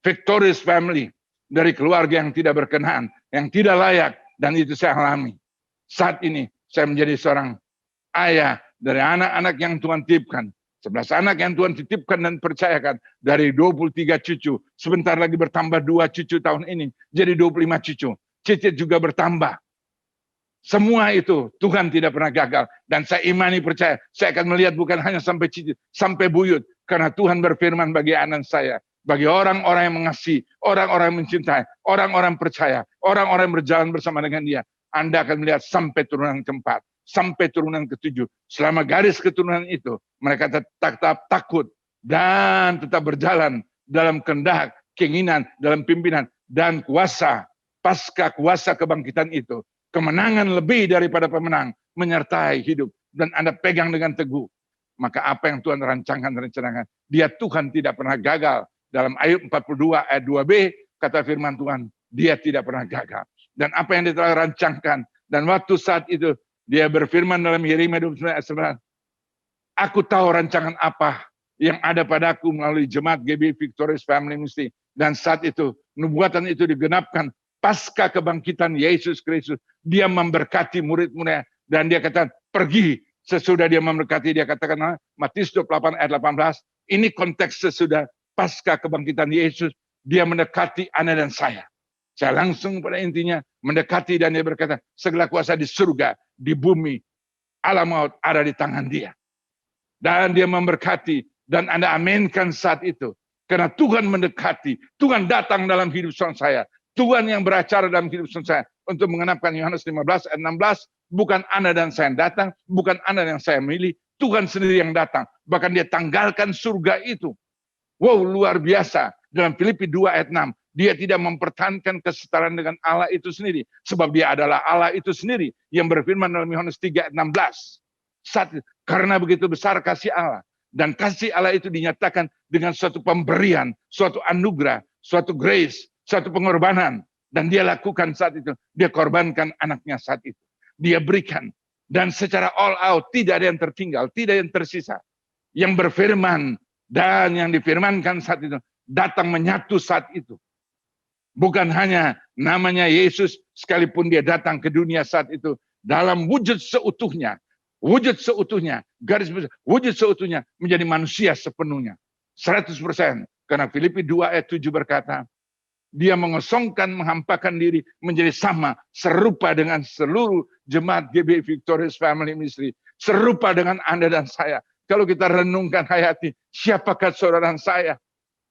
Victorious family. Dari keluarga yang tidak berkenan, yang tidak layak. Dan itu saya alami. Saat ini saya menjadi seorang ayah dari anak-anak yang Tuhan titipkan. 11 anak yang Tuhan titipkan dan percayakan. Dari 23 cucu. Sebentar lagi bertambah 2 cucu tahun ini. Jadi 25 cucu. Cicit juga bertambah. Semua itu Tuhan tidak pernah gagal. Dan saya imani percaya. Saya akan melihat bukan hanya sampai cicit. Sampai buyut. Karena Tuhan berfirman bagi anak saya. Bagi orang-orang yang mengasihi. Orang-orang yang mencintai. Orang-orang percaya. Orang-orang yang berjalan bersama dengan dia. Anda akan melihat sampai turunan keempat. Sampai turunan ketujuh. Selama garis keturunan itu. Mereka tetap takut. Dan tetap berjalan. Dalam kehendak. Keinginan. Dalam pimpinan. Dan kuasa. Pasca kuasa kebangkitan itu. Kemenangan lebih daripada pemenang. Menyertai hidup. Dan Anda pegang dengan teguh. Maka apa yang Tuhan rancangkan dan rencanakan. Dia Tuhan tidak pernah gagal. Dalam Ayub 42 ayat 2b. Kata firman Tuhan. Dia tidak pernah gagal. Dan apa yang dia telah rancangkan. Dan waktu saat itu. Dia berfirman dalam Yeremia 29 ayat 9. Aku tahu rancangan apa. Yang ada padaku melalui jemaat GB Victorious Family Ministry. Dan saat itu. Nubuatan itu digenapkan. Pasca kebangkitan Yesus Kristus, dia memberkati murid-muridnya dan dia kata pergi sesudah dia memberkati. Dia katakan Matius 28 ayat 18, ini konteks sesudah pasca kebangkitan Yesus, dia mendekati Anda dan saya. Saya langsung pada intinya mendekati dan dia berkata, segala kuasa di surga, di bumi, alam maut ada di tangan dia. Dan dia memberkati dan Anda aminkan saat itu. Karena Tuhan mendekati, Tuhan datang dalam hidup saya. Tuhan yang beracara dalam hidup saya untuk mengenapkan Yohanes 15 ayat 16, bukan Anda dan saya yang datang, bukan Anda yang saya milih, Tuhan sendiri yang datang. Bahkan dia tanggalkan surga itu. Wow, luar biasa. Dalam Filipi 2 ayat 6, Dia tidak mempertahankan kesetaraan dengan Allah itu sendiri. Sebab dia adalah Allah itu sendiri yang berfirman dalam Yohanes 3 ayat 16. Karena begitu besar kasih Allah. Dan kasih Allah itu dinyatakan dengan suatu pemberian, suatu anugerah, suatu grace, suatu pengorbanan. Dan dia lakukan saat itu. Dia korbankan anaknya saat itu. Dia berikan. Dan secara all out, tidak ada yang tertinggal, tidak ada yang tersisa. Yang berfirman dan yang difirmankan saat itu datang menyatu saat itu. Bukan hanya namanya Yesus, sekalipun dia datang ke dunia saat itu dalam wujud seutuhnya, garis besar, wujud seutuhnya menjadi manusia sepenuhnya, 100%. Karena Filipi 2 ayat 7 berkata, dia mengosongkan, menghampakan diri menjadi sama, serupa dengan seluruh jemaat GBI Victorious Family Ministry, serupa dengan Anda dan saya. Kalau kita renungkan hayati, siapakah saudara saya?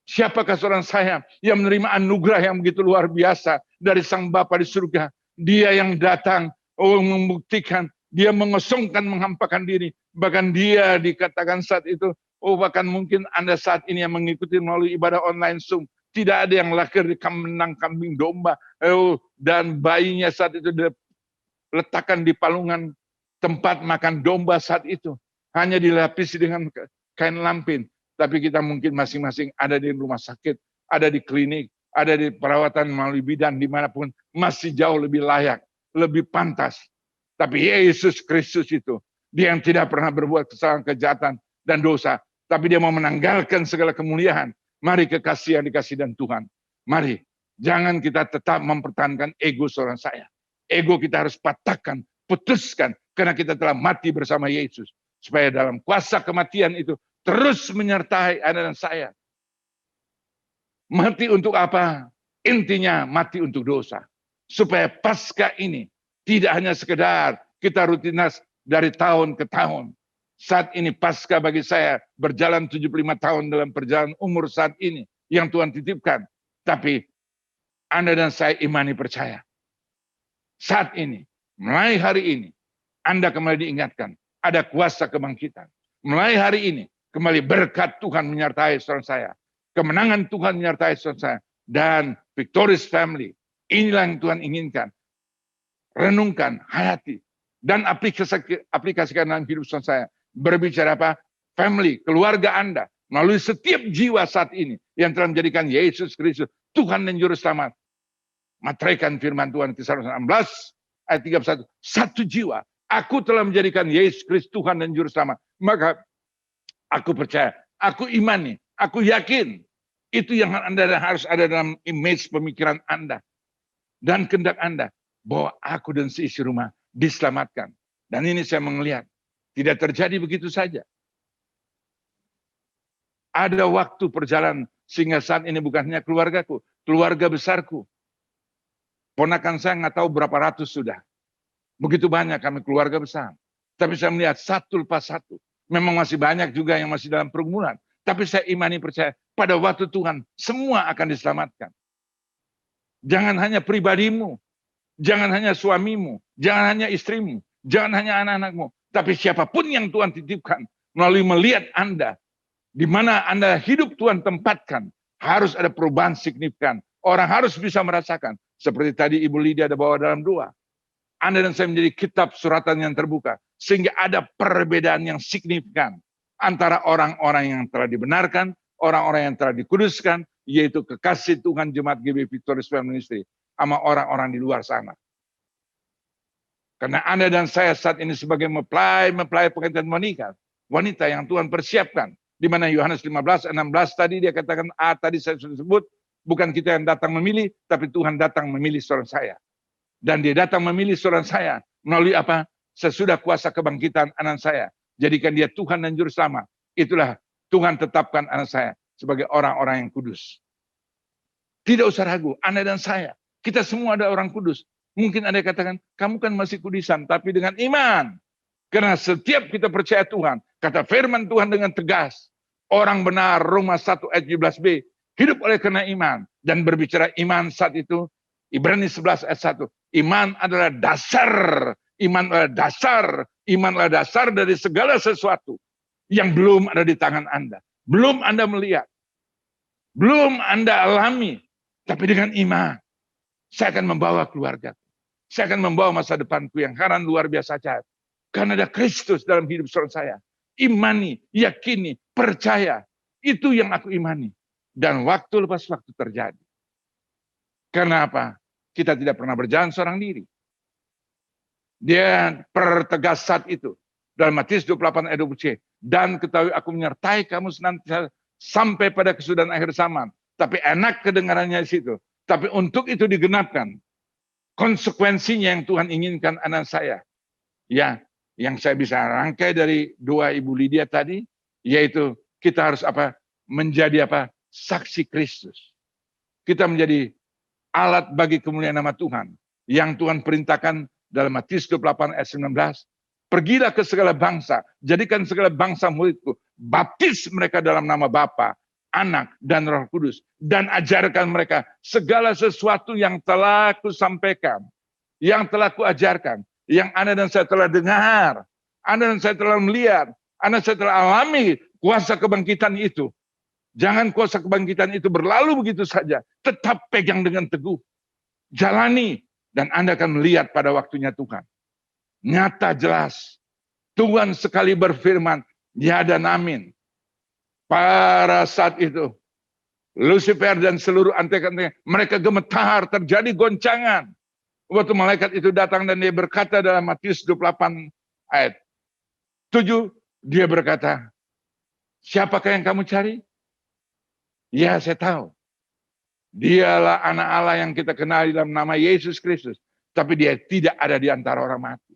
Siapakah seorang saya yang menerima anugerah yang begitu luar biasa dari Sang Bapa di surga? Dia yang datang membuktikan, dia mengosongkan, menghampakan diri. Bahkan dia dikatakan saat itu, bahkan mungkin Anda saat ini yang mengikuti melalui ibadah online Zoom, tidak ada yang lahir di kandang kambing domba, dan bayinya saat itu diletakkan di palungan tempat makan domba saat itu. Hanya dilapisi dengan kain lampin. Tapi kita mungkin masing-masing ada di rumah sakit, ada di klinik, ada di perawatan melalui bidan, dimanapun masih jauh lebih layak, lebih pantas. Tapi Yesus Kristus itu, dia yang tidak pernah berbuat kesalahan, kejahatan, dan dosa. Tapi dia mau menanggalkan segala kemuliaan. Mari kekasih yang dikasih dan Tuhan. Mari, jangan kita tetap mempertahankan ego seorang saya. Ego kita harus patahkan, putuskan, karena kita telah mati bersama Yesus. Supaya dalam kuasa kematian itu, terus menyertai Anda dan saya. Mati untuk apa? Intinya mati untuk dosa. Supaya pasca ini tidak hanya sekedar kita rutinitas dari tahun ke tahun. Saat ini pasca bagi saya berjalan 75 tahun dalam perjalanan umur saat ini yang Tuhan titipkan. Tapi Anda dan saya imani percaya. Saat ini, mulai hari ini, Anda kembali diingatkan. Ada kuasa kebangkitan. Mulai hari ini, kembali berkat Tuhan menyertai saudara saya. Kemenangan Tuhan menyertai saudara saya. Dan Victorious Family. Inilah yang Tuhan inginkan. Renungkan, hayati. Dan aplikasikan dalam hidup saudara saya. Berbicara apa? Family, keluarga Anda. Melalui setiap jiwa saat ini. Yang telah menjadikan Yesus Kristus Tuhan dan Juru Selamat. Materaikan firman Tuhan Kisah 16 ayat 31. Satu jiwa. Aku telah menjadikan Yesus Kristus Tuhan dan Juru Selamat. Maka aku percaya, aku imani, aku yakin. Itu yang Anda harus ada dalam image pemikiran Anda. Dan kehendak Anda. Bahwa aku dan seisi rumah diselamatkan. Dan ini saya melihat. Tidak terjadi begitu saja. Ada waktu perjalanan. Sehingga saat ini bukan hanya keluargaku. Keluarga besarku. Ponakan saya nggak tahu berapa ratus sudah. Begitu banyak kami keluarga besar. Tapi saya melihat satu lepas satu. Memang masih banyak juga yang masih dalam pergumulan. Tapi saya imani percaya pada waktu Tuhan semua akan diselamatkan. Jangan hanya pribadimu. Jangan hanya suamimu. Jangan hanya istrimu. Jangan hanya anak-anakmu. Tapi siapapun yang Tuhan titipkan. Melalui melihat Anda. Di mana Anda hidup Tuhan tempatkan. Harus ada perubahan signifikan. Orang harus bisa merasakan. Seperti tadi Ibu Lydia ada bawa dalam doa. Anda dan saya menjadi kitab suratan yang terbuka. Sehingga ada perbedaan yang signifikan. Antara orang-orang yang telah dibenarkan. Orang-orang yang telah dikuduskan. Yaitu kekasih Tuhan Jemaat GBI Victorious Family Ministry. Sama orang-orang di luar sana. Karena Anda dan saya saat ini sebagai mempelai pengantin wanita yang Tuhan persiapkan. Di mana Yohanes 15, 16 tadi dia katakan, tadi saya sudah sebut. Bukan kita yang datang memilih. Tapi Tuhan datang memilih saudara saya. Dan dia datang memilih saudara saya. Melalui apa? Sesudah kuasa kebangkitan anak saya. Jadikan dia Tuhan dan Juru Selamat. Itulah Tuhan tetapkan anak saya. Sebagai orang-orang yang kudus. Tidak usah ragu. Anda dan saya. Kita semua ada orang kudus. Mungkin Anda katakan, kamu kan masih kudusan. Tapi dengan iman. Karena setiap kita percaya Tuhan. Kata firman Tuhan dengan tegas. Orang benar Roma 1 ayat 17b. Hidup oleh karena iman. Dan berbicara iman saat itu. Ibrani 11 ayat 1. Iman adalah dasar. Iman adalah dasar. Iman adalah dasar dari segala sesuatu. Yang belum ada di tangan Anda. Belum Anda melihat. Belum Anda alami. Tapi dengan iman, saya akan membawa keluarga. Saya akan membawa masa depanku yang kanan luar biasa cair. Karena ada Kristus dalam hidup saudara saya. Imani, yakini, percaya. Itu yang aku imani. Dan waktu lepas waktu terjadi. Karena apa? Kita tidak pernah berjalan seorang diri. Dia pertegas saat itu. Dalam Matius 28 ayat 20. Dan ketahui aku menyertai kamu senantiasa sampai pada kesudahan akhir zaman. Tapi enak kedengarannya di situ. Tapi untuk itu digenapkan. Konsekuensinya yang Tuhan inginkan anak saya. Ya, yang saya bisa rangkai dari doa Ibu Lydia tadi. Yaitu kita harus apa? Menjadi apa? Saksi Kristus. Kita menjadi alat bagi kemuliaan nama Tuhan. Yang Tuhan perintahkan dalam Matius 28 ayat 19. Pergilah ke segala bangsa, jadikan segala bangsa muridku, baptis mereka dalam nama Bapa, Anak, dan Roh Kudus, dan ajarkan mereka segala sesuatu yang telah kusampaikan, yang telah kuajarkan, yang Anda dan saya telah dengar, Anda dan saya telah melihat, Anda dan saya telah alami kuasa kebangkitan itu. Jangan kuasa kebangkitan itu berlalu begitu saja, tetap pegang dengan teguh, jalani, dan Anda akan melihat pada waktunya Tuhan. Nyata jelas. Tuhan sekali berfirman, ya dan amin. Pada saat itu, Lucifer dan seluruh antek-antek, mereka gemetar, terjadi goncangan. Waktu malaikat itu datang dan dia berkata dalam Matius 28 ayat 7, dia berkata, siapakah yang kamu cari? Ya, saya tahu. Dialah anak Allah yang kita kenal dalam nama Yesus Kristus. Tapi dia tidak ada di antara orang mati.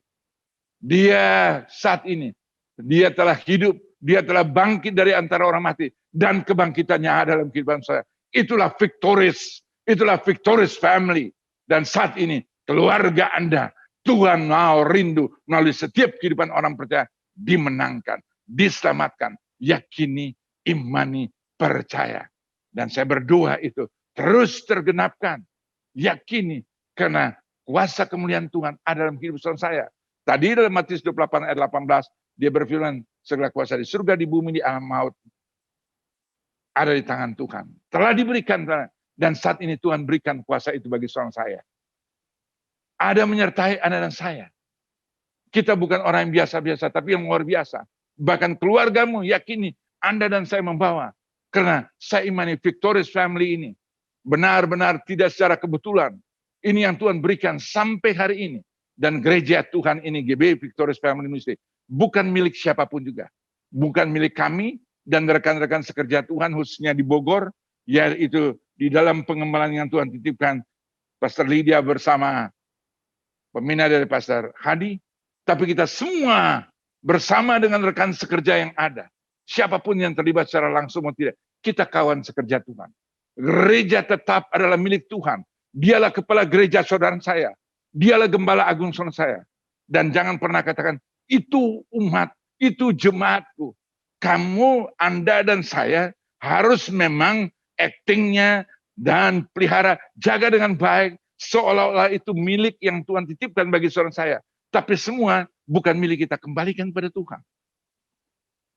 Dia saat ini, dia telah hidup, dia telah bangkit dari antara orang mati. Dan kebangkitannya ada dalam kehidupan saya. Itulah victorious family. Dan saat ini, keluarga Anda, Tuhan mau rindu melalui setiap kehidupan orang percaya, dimenangkan, diselamatkan, yakini, imani, percaya. Dan saya berdoa itu terus tergenapkan, yakini, karena kuasa kemuliaan Tuhan ada dalam hidup saya. Tadi dalam Matius 28 ayat 18, dia berfirman, segala kuasa di surga, di bumi, di alam maut, ada di tangan Tuhan. Telah diberikan, dan saat ini Tuhan berikan kuasa itu bagi seorang saya. Ada menyertai Anda dan saya. Kita bukan orang yang biasa-biasa, tapi yang luar biasa. Bahkan keluargamu, yakini, Anda dan saya membawa. Karena saya imani victorious family ini, benar-benar tidak secara kebetulan. Ini yang Tuhan berikan sampai hari ini. Dan gereja Tuhan ini, GBI Victorious Family Ministry, bukan milik siapapun juga. Bukan milik kami dan rekan-rekan sekerja Tuhan, khususnya di Bogor, yaitu di dalam pengembalaan yang Tuhan titipkan, Pastor Lydia bersama pembina dari Pastor Hadi, tapi kita semua bersama dengan rekan sekerja yang ada. Siapapun yang terlibat secara langsung atau tidak, kita kawan sekerja Tuhan. Gereja tetap adalah milik Tuhan. Dialah kepala gereja saudara saya. Dialah gembala agung saudara saya. Dan jangan pernah katakan, itu umat, itu jemaatku. Kamu, Anda dan saya harus memang actingnya dan pelihara, jaga dengan baik. Seolah-olah itu milik yang Tuhan titipkan bagi saudara saya. Tapi semua bukan milik kita, kembalikan pada Tuhan.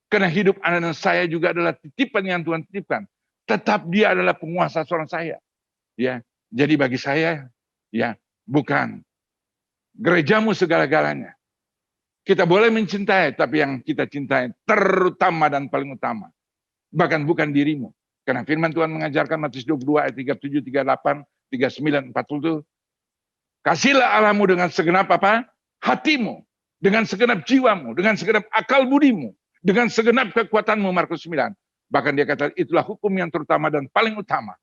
Karena hidup Anda dan saya juga adalah titipan yang Tuhan titipkan. Tetap dia adalah penguasa saudara saya. Ya, jadi bagi saya, ya, bukan gerejamu segala-galanya. Kita boleh mencintai, tapi yang kita cintai terutama dan paling utama. Bahkan bukan dirimu. Karena firman Tuhan mengajarkan Matius 22 ayat 37, 38, 39, 40. Kasihlah Allahmu dengan segenap apa? Hatimu. Dengan segenap jiwamu. Dengan segenap akal budimu. Dengan segenap kekuatanmu, Markus 9. Bahkan dia kata itulah hukum yang terutama dan paling utama.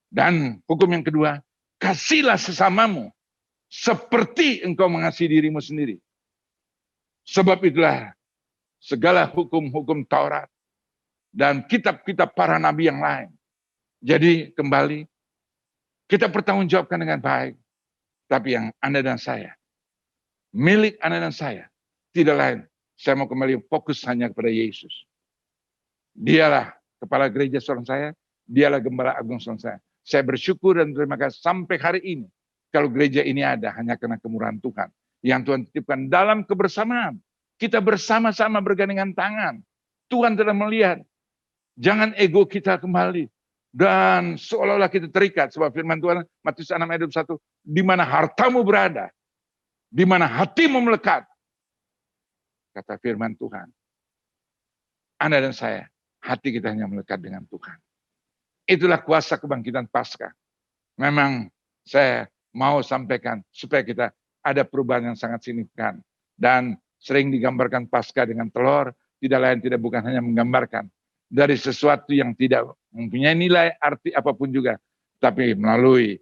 Dan hukum yang kedua, kasihlah sesamamu seperti engkau mengasihi dirimu sendiri. Sebab itulah segala hukum-hukum Taurat dan kitab-kitab para nabi yang lain. Jadi kembali, kita bertanggungjawabkan dengan baik. Tapi yang Anda dan saya, milik Anda dan saya, tidak lain. Saya mau kembali fokus hanya kepada Yesus. Dialah kepala gereja saudara saya, dialah gembala agung saudara saya. Saya bersyukur dan terima kasih sampai hari ini. Kalau gereja ini ada hanya karena kemurahan Tuhan. Yang Tuhan titipkan dalam kebersamaan. Kita bersama-sama bergandengan tangan. Tuhan telah melihat. Jangan ego kita kembali. Dan seolah-olah kita terikat. Sebab firman Tuhan, Matius 6 ayat 21, di mana hartamu berada, di mana hatimu melekat. Kata firman Tuhan, Anda dan saya, hati kita hanya melekat dengan Tuhan. Itulah kuasa kebangkitan Paskah. Memang saya mau sampaikan supaya kita ada perubahan yang sangat signifikan. Dan sering digambarkan Paskah dengan telur, tidak lain tidak bukan hanya menggambarkan dari sesuatu yang tidak mempunyai nilai arti apapun juga. Tapi melalui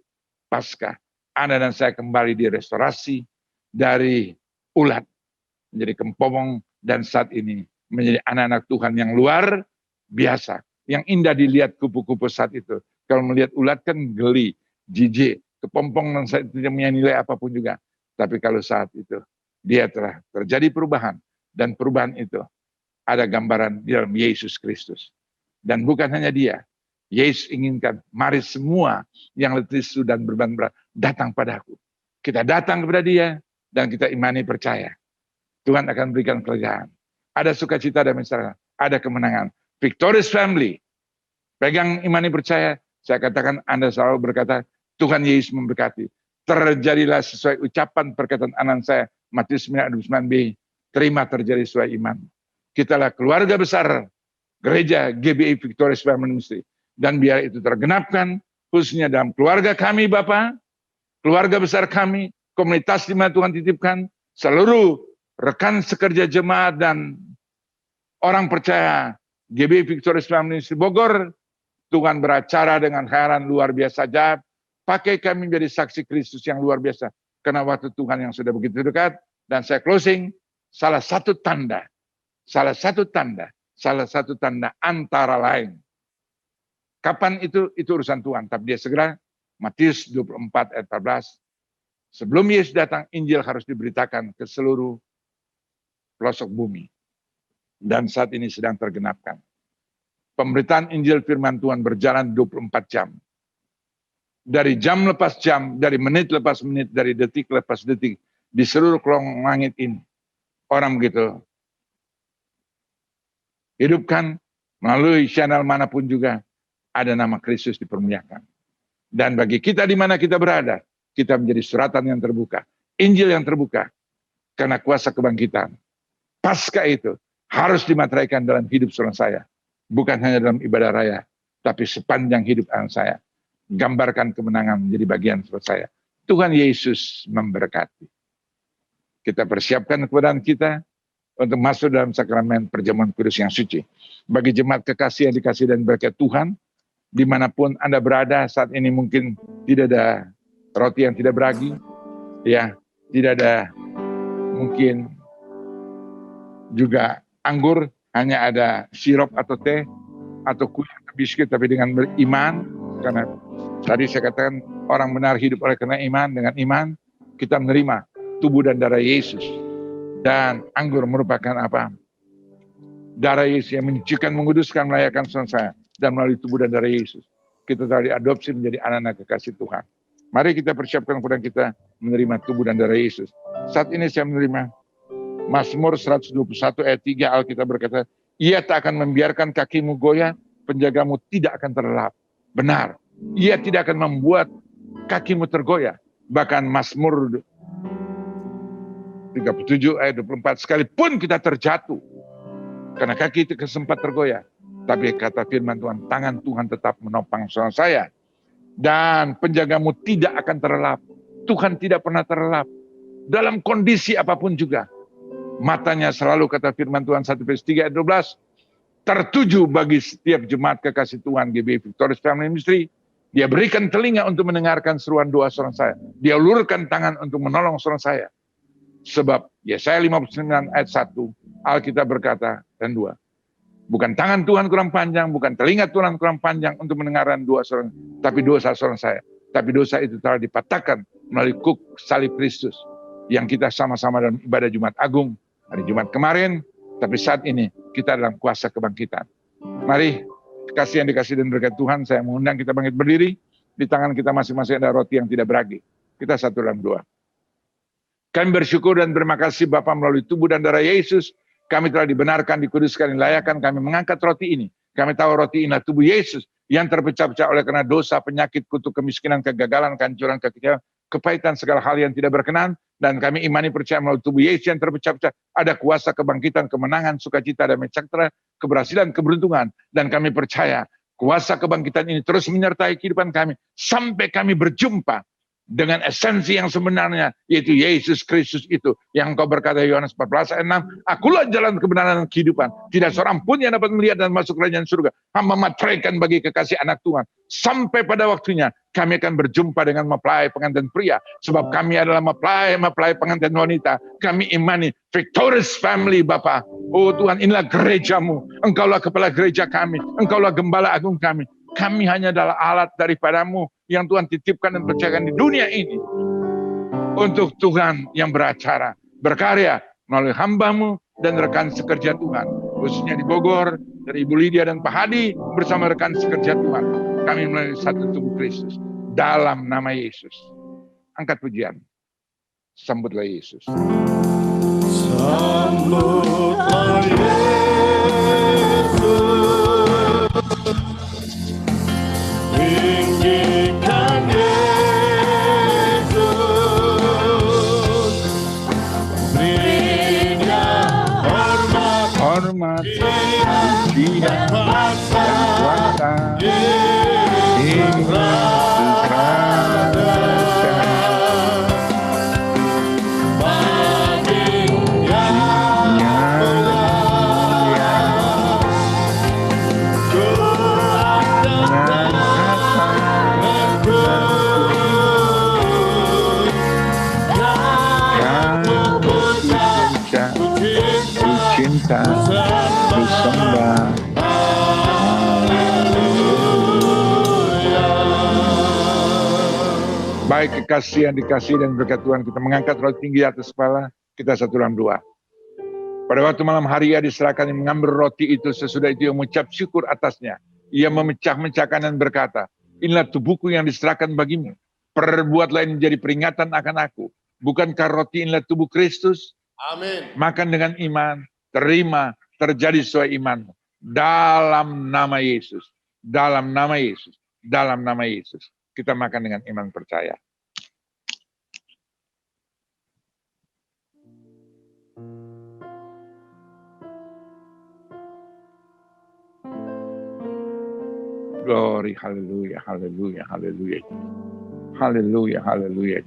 Paskah, Anda dan saya kembali direstorasi dari ulat menjadi kempomong, dan saat ini menjadi anak-anak Tuhan yang luar biasa. Yang indah dilihat kupu-kupu saat itu. Kalau melihat ulat kan geli, jijik, kepompong, dan saat itu tidak punya nilai apapun juga. Tapi kalau saat itu dia telah terjadi perubahan, dan perubahan itu ada gambaran di dalam Yesus Kristus. Dan bukan hanya dia, Yesus inginkan, mari semua yang letih lesu dan beban berat datang padaku. Kita datang kepada dia, dan kita imani percaya. Tuhan akan berikan kelegaan. Ada sukacita dan masyarakat, ada kemenangan. Victorious family, pegang imani percaya. Saya katakan, Anda selalu berkata, Tuhan Yesus memberkati. Terjadilah sesuai ucapan perkataan anak saya, Matius 9:9b, terima terjadi sesuai iman. Kitalah keluarga besar gereja GBI Victorious Family Ministry. Dan biar itu tergenapkan, khususnya dalam keluarga kami Bapak, keluarga besar kami, komunitas di mana Tuhan titipkan, seluruh rekan sekerja jemaat dan orang percaya GBI Victorious Family Ministry Bogor, Tuhan beracara dengan khairan luar biasa ajaib. Pakai kami menjadi saksi Kristus yang luar biasa. Karena waktu Tuhan yang sudah begitu dekat. Dan saya closing, salah satu tanda antara lain. Kapan itu urusan Tuhan. Tapi dia segera, Matius 24 ayat 14. Sebelum Yesus datang, Injil harus diberitakan ke seluruh pelosok bumi. Dan saat ini sedang tergenapkan. Pemberitaan Injil firman Tuhan berjalan 24 jam. Dari jam lepas jam, dari menit lepas menit, dari detik lepas detik. Di seluruh kolong langit ini. Orang begitu hidupkan melalui channel manapun juga ada nama Kristus dipermuliakan. Dan bagi kita di mana kita berada, kita menjadi suratan yang terbuka, Injil yang terbuka, karena kuasa kebangkitan. Paskah itu harus dimateraikan dalam hidup seorang saya, bukan hanya dalam ibadah raya, tapi sepanjang hidup anak saya. Gambarkan kemenangan menjadi bagian seperti saya. Tuhan Yesus memberkati. Kita persiapkan keberadaan kita untuk masuk dalam sakramen perjamuan kudus yang suci. Bagi jemaat kekasih yang dikasih dan berkat Tuhan, dimanapun Anda berada saat ini, mungkin tidak ada roti yang tidak beragi, ya, tidak ada mungkin juga anggur, hanya ada sirup atau teh, atau kue atau biskuit, tapi dengan beriman, karena tadi saya katakan orang benar hidup oleh karena iman, dengan iman kita menerima tubuh dan darah Yesus. Dan anggur merupakan apa? Darah Yesus yang menyucikan, menguduskan, melayakan saudara saya. Dan melalui tubuh dan darah Yesus, kita telah diadopsi menjadi anak-anak kekasih Tuhan. Mari kita persiapkan kepada kita menerima tubuh dan darah Yesus. Saat ini saya menerima Mazmur 121 ayat 3, Alkitab berkata, ia tak akan membiarkan kakimu goyah, penjagamu tidak akan terlelap. Benar, ia tidak akan membuat kakimu tergoyah. Bahkan Mazmur 37 ayat 24, sekalipun kita terjatuh, karena kaki itu sempat tergoyah, tapi kata firman Tuhan, tangan Tuhan tetap menopang saudara saya. Dan penjagamu tidak akan terlelap. Tuhan tidak pernah terlelap. Dalam kondisi apapun juga. Matanya selalu, kata firman Tuhan 1 Petrus 3 ayat 12, tertuju bagi setiap jemaat kekasih Tuhan GBI Victorious Family Ministry. Dia berikan telinga untuk mendengarkan seruan doa saudara saya. Dia ulurkan tangan untuk menolong saudara saya. Sebab Yesaya 59 ayat 1, Alkitab berkata, dan 2. Bukan tangan Tuhan kurang panjang, bukan telinga Tuhan kurang panjang untuk mendengarkan doa seorang, tapi dosa seorang saya. Tapi dosa itu telah dipatahkan melalui kuk salib Kristus. Yang kita sama-sama dalam ibadah Jumat Agung, hari Jumat kemarin, tapi saat ini kita dalam kuasa kebangkitan. Mari, kasih yang dikasih dan berkat Tuhan, saya mengundang kita bangkit berdiri. Di tangan kita masing-masing ada roti yang tidak beragi. Kita satu dalam doa. Kami bersyukur dan terima kasih Bapa, melalui tubuh dan darah Yesus, kami telah dibenarkan, dikuduskan, dilayakan. Kami mengangkat roti ini Kami tahu roti inilah tubuh Yesus yang terpecah-pecah oleh karena dosa, penyakit, kutuk, kemiskinan, kegagalan, kehancuran, kekecewaan, kepahitan, segala hal yang tidak berkenan. Dan kami imani percaya melalui tubuh Yesus yang terpecah-pecah ada kuasa kebangkitan, kemenangan, sukacita, damai sejahtera, keberhasilan, keberuntungan. Dan kami percaya kuasa kebangkitan ini terus menyertai kehidupan kami sampai kami berjumpa dengan esensi yang sebenarnya, yaitu Yesus Kristus itu yang Engkau berkata Yohanes 14 ayat 6, akulah jalan kebenaran dan kehidupan, tidak seorang pun yang dapat melihat dan masuk kerajaan surga hamba meteraikan bagi kekasih anak Tuhan. Sampai pada waktunya kami akan berjumpa dengan mempelai pengantin pria, sebab kami adalah mempelai pengantin wanita. Kami imani victorious family Bapa. Oh Tuhan, inilah gerejamu, Engkaulah kepala gereja kami, Engkaulah gembala agung kami. Kami hanya adalah alat daripadamu yang Tuhan titipkan dan percayakan di dunia ini untuk Tuhan yang beracara, berkarya melalui hambamu dan rekan sekerja Tuhan, khususnya di Bogor, dari Ibu Lydia dan Pak Hadi bersama rekan sekerja Tuhan. Kami melalui satu tubuh Kristus dalam nama Yesus. Angkat pujian, sambutlah Yesus. Sambutlah Yesus, tinggikan Yesus, berinya hormat, puji dan kuasa, cinta, bersembah. Baik kekasih yang dikasih dan berkat Tuhan, kita mengangkat roti tinggi atas kepala, kita satu dalam doa. Pada waktu malam hari ia diserahkan, yang mengambil roti itu, sesudah itu ia mengucap syukur atasnya. Ia memecah-mecahkan dan berkata, inilah tubuhku yang diserahkan bagimu. Perbuatlah ini menjadi peringatan akan aku. Bukankah roti inilah tubuh Kristus? Amin. Makan dengan iman, terima, terjadi sesuai imanmu. Dalam nama Yesus. Dalam nama Yesus. Dalam nama Yesus. Kita makan dengan iman percaya. Glory, haleluya, haleluya, haleluya. Haleluya, haleluya.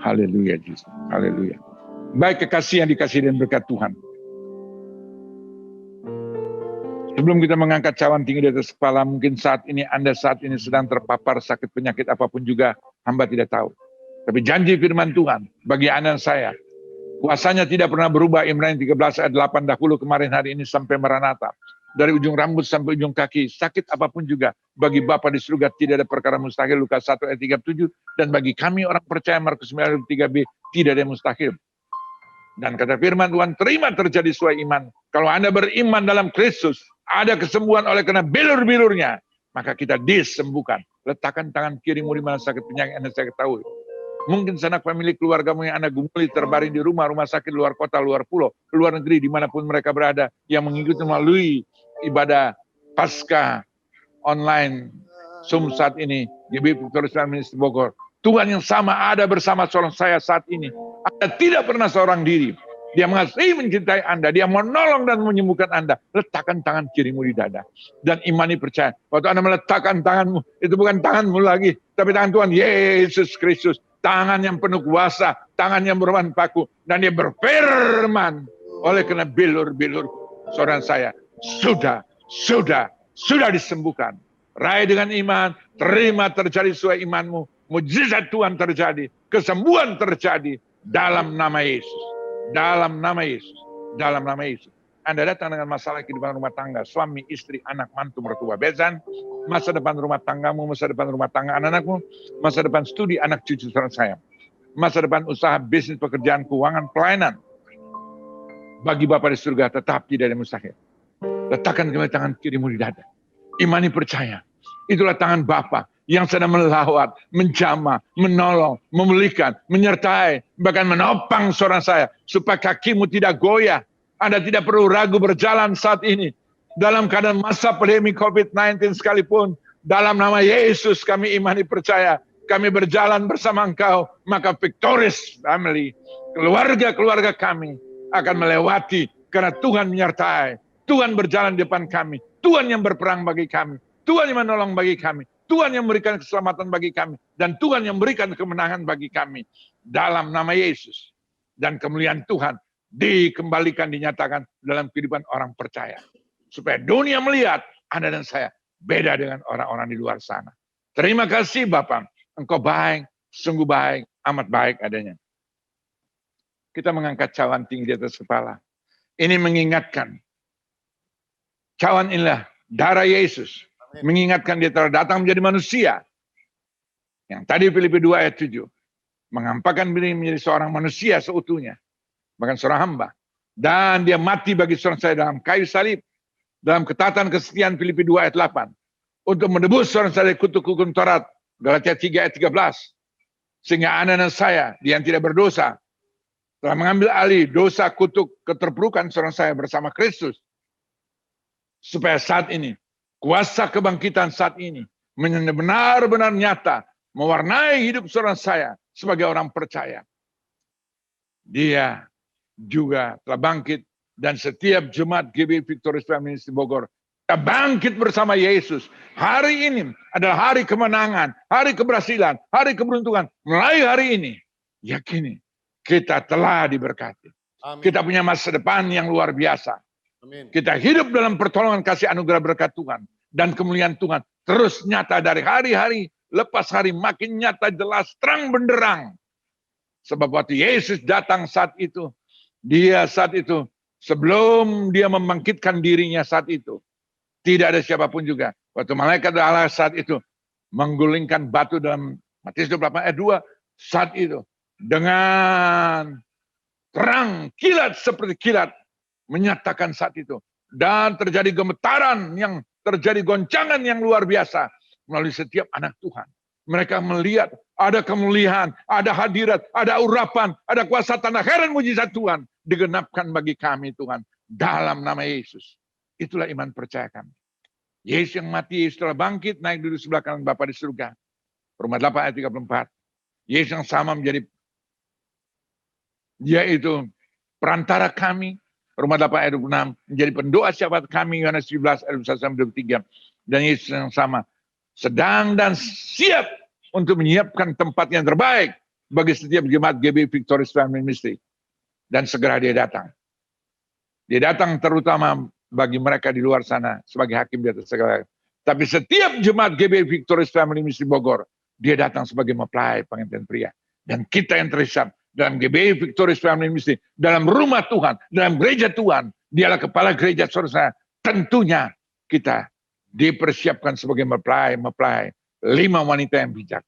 Haleluya, Jesus. Haleluya. Baik kekasih yang dikasih dan berkat Tuhan. Sebelum kita mengangkat cawan tinggi di atas kepala, mungkin Anda saat ini sedang terpapar sakit penyakit apapun juga, hamba tidak tahu. Tapi janji firman Tuhan bagi Anda dan saya, kuasanya tidak pernah berubah. Ibrani 13 ayat 8 dahulu, kemarin, hari ini sampai Maranatha. Dari ujung rambut sampai ujung kaki, sakit apapun juga, bagi Bapa di surga tidak ada perkara mustahil. Lukas 1 ayat 37, dan bagi kami orang percaya, Markus 9 ayat 3b, tidak ada yang mustahil. Dan kata firman Tuhan, terima terjadi sesuai iman. Kalau Anda beriman dalam Kristus, ada kesembuhan oleh karena bilur-bilurnya, maka kita disembuhkan. Letakkan tangan kirimu di mana sakit penyakit Anda saya ketahui. Mungkin sanak famili keluargamu yang Anda gumuli terbaring di rumah sakit, luar kota, luar pulau, luar negeri, dimanapun mereka berada, yang mengikuti melalui ibadah Paskah online Zoom saat ini, GBI Victorious Ministry Bogor. Tuhan yang sama ada bersama seorang saya saat ini. Anda tidak pernah seorang diri. Dia mengasihi, mencintai Anda. Dia menolong dan menyembuhkan Anda. Letakkan tangan kirimu di dada. Dan imani percaya. Waktu Anda meletakkan tanganmu, itu bukan tanganmu lagi. Tapi tangan Tuhan Yesus Kristus. Tangan yang penuh kuasa. Tangan yang berman paku. Dan dia berfirman. Oleh karena bilur-bilur saudara saya. Sudah disembuhkan. Raih dengan iman. Terima terjadi sesuai imanmu. Mujizat Tuhan terjadi. Kesembuhan terjadi. Dalam nama Yesus. Dalam nama Yesus. Dalam nama Yesus. Anda datang dengan masalah kehidupan rumah tangga. Suami, istri, anak, mantu, mertua, besan. Masa depan rumah tanggamu. Masa depan rumah tangga anak-anakmu. Masa depan studi anak cucu saudara saya. Masa depan usaha, bisnis, pekerjaan, keuangan, pelayanan. Bagi Bapa di surga tetap tidak ada mustahil. Letakkan kembali tangan kirimu di dada. Imani percaya. Itulah tangan Bapa yang sedang melawat, menjamah, menolong, memulihkan, menyertai, bahkan menopang saudara saya, supaya kakimu tidak goyah. Anda tidak perlu ragu berjalan saat ini. dalam keadaan masa pandemi COVID-19 sekalipun, dalam nama Yesus kami imani percaya, kami berjalan bersama Engkau, maka Victorious Family, keluarga-keluarga kami akan melewati karena Tuhan menyertai, Tuhan berjalan di depan kami, Tuhan yang berperang bagi kami, Tuhan yang menolong bagi kami, Tuhan yang memberikan keselamatan bagi kami, dan Tuhan yang memberikan kemenangan bagi kami. Dalam nama Yesus. Dan kemuliaan Tuhan dikembalikan, dinyatakan dalam kehidupan orang percaya. Supaya dunia melihat Anda dan saya beda dengan orang-orang di luar sana. Terima kasih Bapak, Engkau baik, sungguh baik, amat baik adanya. Kita mengangkat cawan tinggi di atas kepala. Ini mengingatkan, cawan inilah darah Yesus. Mengingatkan dia telah datang menjadi manusia. Yang tadi Filipi 2 ayat 7. Mengampakkan diri menjadi seorang manusia seutuhnya. Bahkan seorang hamba. Dan dia mati bagi seorang saya dalam kayu salib. Dalam ketaatan kesetiaan Filipi 2 ayat 8. Untuk menebus seorang saya dari kutuk hukum Taurat. Galatia 3 ayat 13. Sehingga Anda dan saya, dia yang tidak berdosa, telah mengambil alih dosa kutuk keterpurukan seorang saya bersama Kristus. Supaya saat ini, kuasa kebangkitan saat ini benar-benar nyata mewarnai hidup seorang saya sebagai orang percaya. Dia juga telah bangkit dan setiap jemaat GBI Victorious Family Ministry Bogor kita bangkit bersama Yesus. Hari ini adalah hari kemenangan, hari keberhasilan, hari keberuntungan. Mulai hari ini, yakini kita telah diberkati. Amin. Kita punya masa depan yang luar biasa. Amin. Kita hidup dalam pertolongan kasih anugerah berkat Tuhan. Dan kemuliaan Tuhan terus nyata dari hari-hari lepas hari, makin nyata, jelas, terang benderang. Sebab waktu Yesus datang saat itu, dia saat itu, sebelum dia membangkitkan dirinya saat itu, tidak ada siapapun juga. Waktu malaikat Allah saat itu, menggulingkan batu dalam Matius 28 ayat 2, saat itu, dengan terang, kilat seperti kilat, menyatakan saat itu. Dan terjadi gemetaran yang terjadi goncangan yang luar biasa melalui setiap anak Tuhan. Mereka melihat ada kemuliaan, ada hadirat, ada urapan, ada kuasa tanda heran mujizat Tuhan digenapkan bagi kami Tuhan dalam nama Yesus. Itulah iman percaya kami. Yesus yang mati, Yesus telah bangkit, naik duduk sebelah kanan Bapa di surga. Roma 8 ayat 34. Yesus yang sama menjadi, dia itu perantara kami. Roma 8 ayat 26 menjadi pendoa syafaat kami, Yohanes 17 ayat 21-23. Dan Yesus yang sama sedang dan siap untuk menyiapkan tempat yang terbaik bagi setiap jemaat GBI Victorious Family Ministry. Dan segera dia datang. Dia datang terutama bagi mereka di luar sana sebagai hakim di atas segala. Tapi setiap jemaat GBI Victorious Family Ministry Bogor, dia datang sebagai mempelai pengantin pria. Dan kita yang terhisap dalam GBI Victorious Family Ministry, dalam rumah Tuhan, dalam gereja Tuhan, dialah kepala gereja saudara. Tentunya kita dipersiapkan sebagai mempelai 5 wanita yang bijak.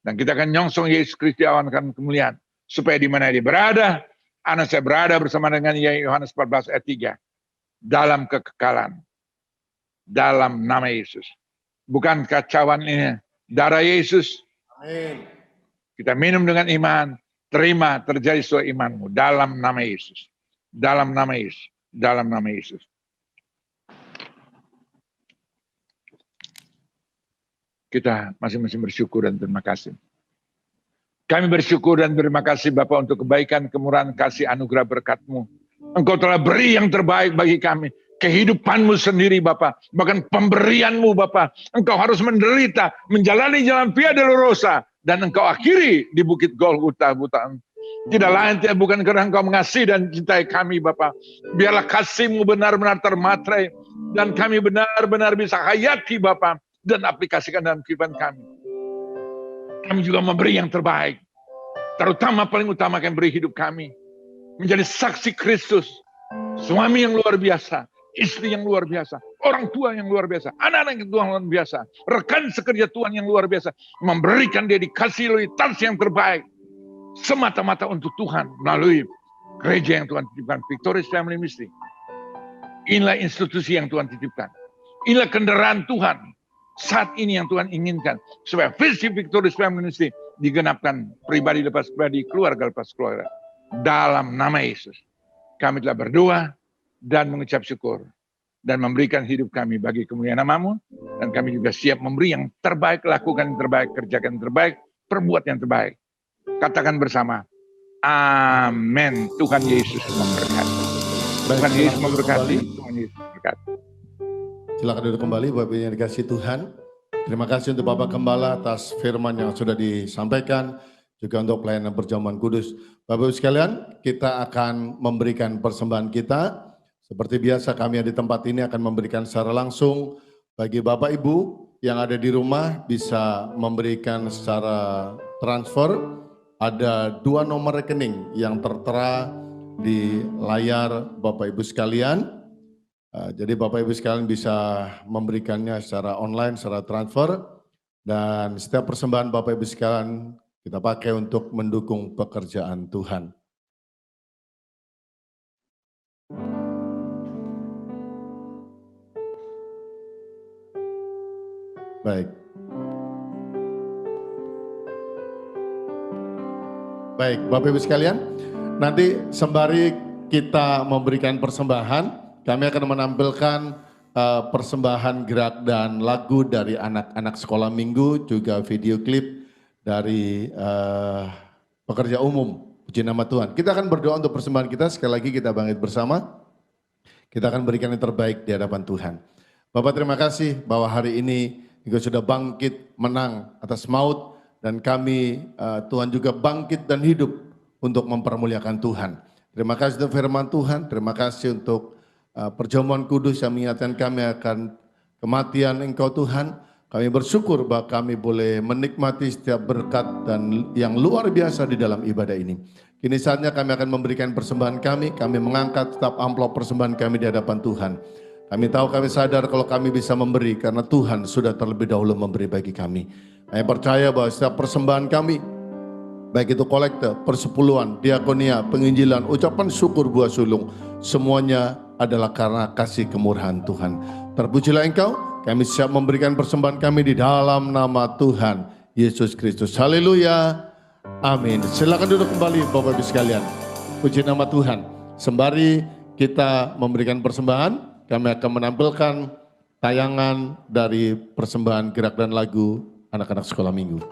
Dan kita akan nyongsong Yesus Kristus awankan kemuliaan. Supaya di mana dia berada, anak saya berada bersama dengan Yohanes 14 ayat 3. Dalam kekekalan. Dalam nama Yesus. Bukan kacauan ini. Darah Yesus. Amin. Kita minum dengan iman. Terima terjadi sesuai imanmu. Dalam nama Yesus. Dalam nama Yesus. Dalam nama Yesus. Kita masing-masing bersyukur dan terima kasih. Kami bersyukur dan terima kasih Bapak untuk kebaikan, kemurahan, kasih, anugerah berkat-Mu. Engkau telah beri yang terbaik bagi kami. Kehidupan-Mu sendiri Bapak. Bahkan pemberian-Mu Bapak. Engkau harus menderita, menjalani jalan Via Dolorosa. Dan Engkau akhiri di Bukit Golgota. Tidak lain, tidak bukan karena Engkau mengasihi dan cintai kami Bapak. Biarlah kasih-Mu benar-benar termaterai. Dan kami benar-benar bisa hayati Bapak. Dan aplikasikan dalam kehidupan kami. Kami juga memberi yang terbaik. Terutama paling utama kami beri hidup kami. Menjadi saksi Kristus. Suami yang luar biasa. Istri yang luar biasa. Orang tua yang luar biasa. Anak-anak yang luar biasa. Rekan sekerja Tuhan yang luar biasa. Memberikan dedikasi loyalitas yang terbaik. Semata-mata untuk Tuhan. Melalui gereja yang Tuhan titipkan. Victorious Family Ministry. Inilah institusi yang Tuhan titipkan. Inilah kendaraan Tuhan. Saat ini yang Tuhan inginkan. Supaya visi Victorious Family Ministry digenapkan pribadi lepas pribadi, keluarga lepas keluarga. Dalam nama Yesus. Kami telah berdoa dan mengucap syukur. dan memberikan hidup kami bagi kemuliaan nama-Mu. Dan kami juga siap memberi yang terbaik, lakukan yang terbaik, kerjakan yang terbaik, perbuat yang terbaik. Katakan bersama, amin. Tuhan Yesus memberkati. Tuhan Yesus memberkati. Tuhan Yesus memberkati. Silakan duduk kembali Bapak Ibu yang dikasihi Tuhan. Terima kasih untuk Bapak Gembala atas firman yang sudah disampaikan, juga untuk pelayanan perjamuan kudus. Bapak Ibu sekalian, kita akan memberikan persembahan kita. Seperti biasa kami yang di tempat ini akan memberikan secara langsung. Bagi Bapak Ibu yang ada di rumah bisa memberikan secara transfer. Ada 2 nomor rekening yang tertera di layar Bapak Ibu sekalian. Jadi Bapak Ibu sekalian bisa memberikannya secara online, secara transfer. Dan setiap persembahan Bapak Ibu sekalian kita pakai untuk mendukung pekerjaan Tuhan. Baik. Baik, Bapak Ibu sekalian, nanti sembari kita memberikan persembahan, kami akan menampilkan persembahan gerak dan lagu dari anak-anak sekolah minggu, juga video klip dari pekerja umum. Puji nama Tuhan. Kita akan berdoa untuk persembahan kita, sekali lagi kita bangkit bersama. Kita akan berikan yang terbaik di hadapan Tuhan. Bapak terima kasih bahwa hari ini Engkau sudah bangkit menang atas maut, dan kami Tuhan juga bangkit dan hidup untuk mempermuliakan Tuhan. Terima kasih untuk firman Tuhan, terima kasih untuk perjamuan kudus yang mengingatkan kami akan kematian Engkau Tuhan. Kami bersyukur bahwa kami boleh menikmati setiap berkat dan yang luar biasa di dalam ibadah ini. Kini saatnya kami akan memberikan persembahan kami mengangkat setiap amplop persembahan kami di hadapan Tuhan. Kami tahu, kami sadar kalau kami bisa memberi karena Tuhan sudah terlebih dahulu memberi bagi kami. Kami percaya bahwa setiap persembahan kami, baik itu kolekte, persepuluhan, diakonia, penginjilan, ucapan syukur buah sulung, semuanya adalah karena kasih kemurahan Tuhan. Terpujilah Engkau, kami siap memberikan persembahan kami di dalam nama Tuhan Yesus Kristus. Haleluya, amin. Silakan duduk kembali Bapak Ibu sekalian. Puji nama Tuhan. Sembari kita memberikan persembahan, kami akan menampilkan tayangan dari persembahan gerak dan lagu anak-anak sekolah minggu.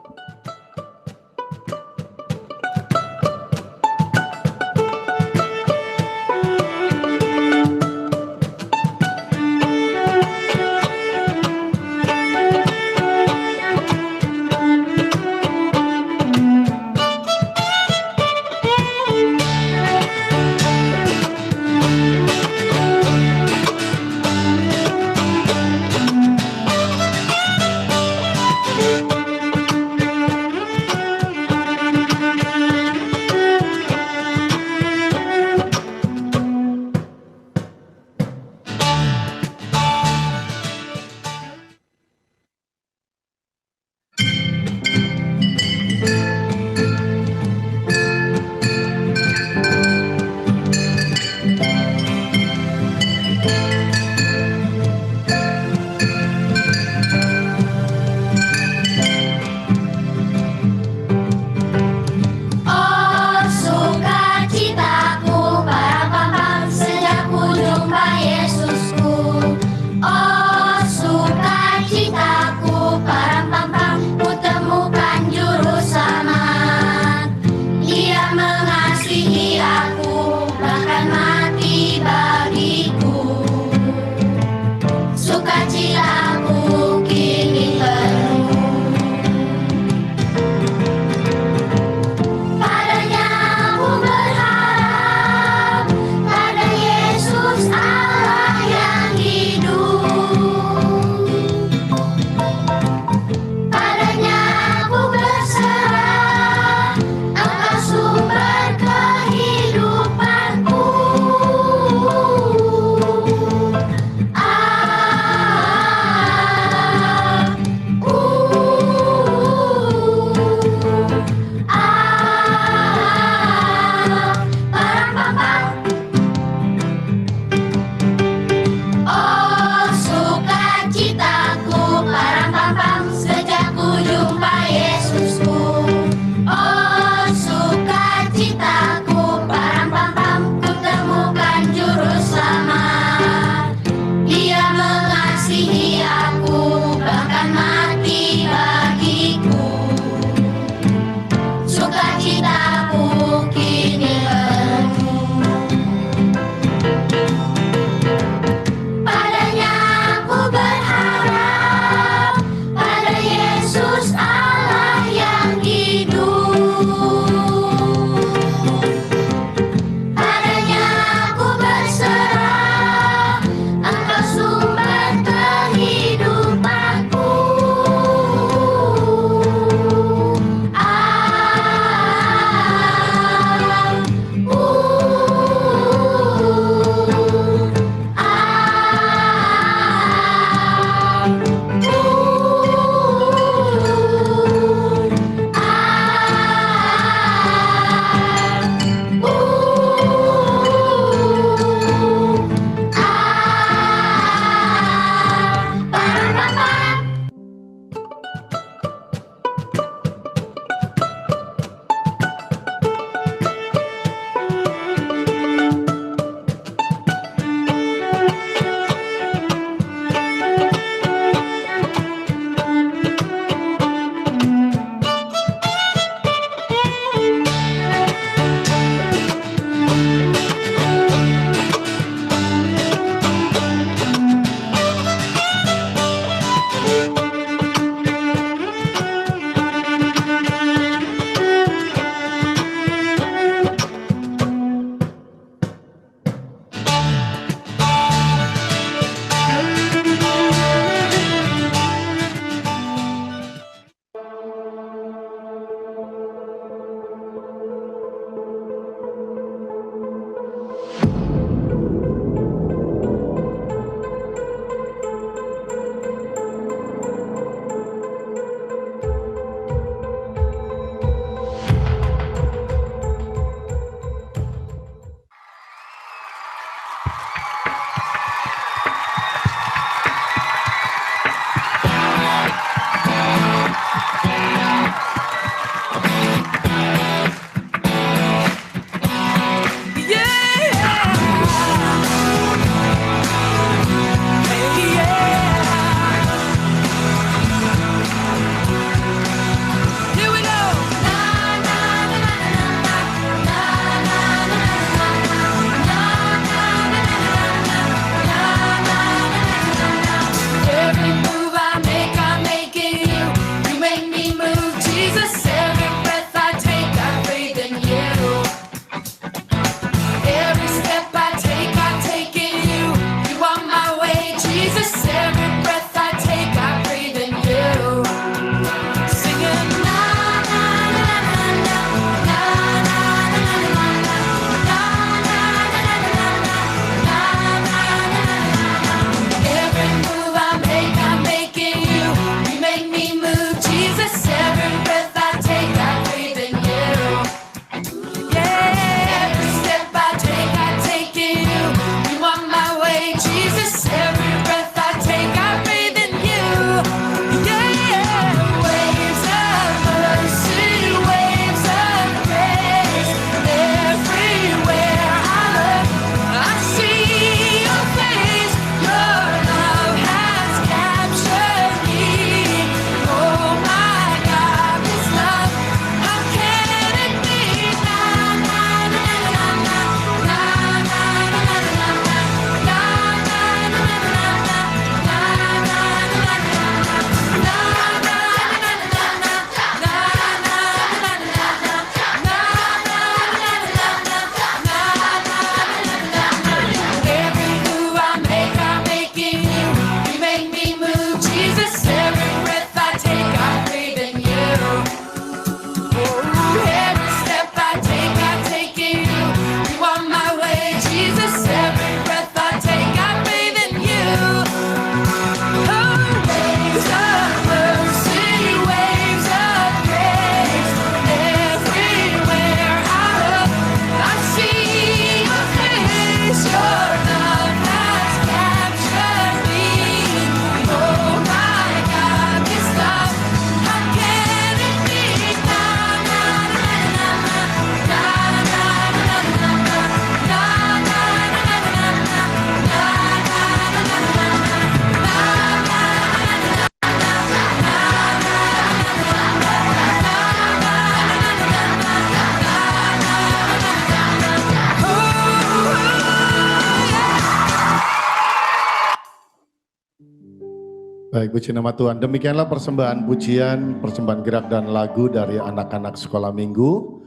Baik, puji nama Tuhan. Demikianlah persembahan pujian, persembahan gerak dan lagu dari anak-anak sekolah minggu.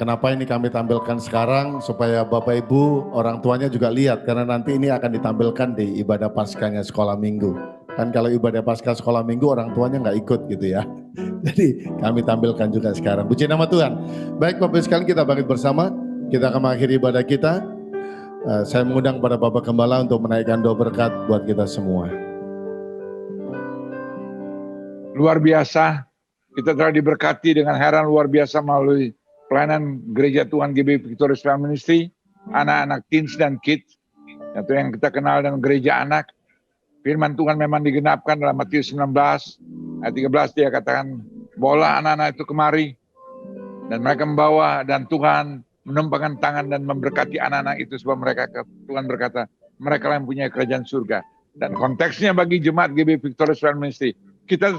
Kenapa ini kami tampilkan sekarang? Supaya Bapak Ibu orang tuanya juga lihat, karena nanti ini akan ditampilkan di ibadah Paskahnya sekolah minggu. Kan kalau ibadah Paskah sekolah minggu orang tuanya nggak ikut gitu ya. Jadi kami tampilkan juga sekarang. Puji nama Tuhan. Baik Bapak Ibu sekalian, kita bangkit bersama. Kita akan mengakhiri ibadah kita. Saya mengundang pada Bapak Gembala untuk menaikkan doa berkat buat kita semua. Luar biasa, kita telah diberkati dengan heran luar biasa melalui pelayanan Gereja Tuhan GB Victorious Family Ministry, anak-anak teens dan kids, atau yang kita kenal dengan gereja anak. Firman Tuhan memang digenapkan dalam Matius 19 ayat 13, dia katakan, bawalah anak-anak itu kemari, dan mereka membawa, dan Tuhan menumpangkan tangan dan memberkati anak-anak itu, sebab Tuhan berkata, mereka yang punya kerajaan surga. Dan konteksnya bagi jemaat GB Victorious Family Ministry, kita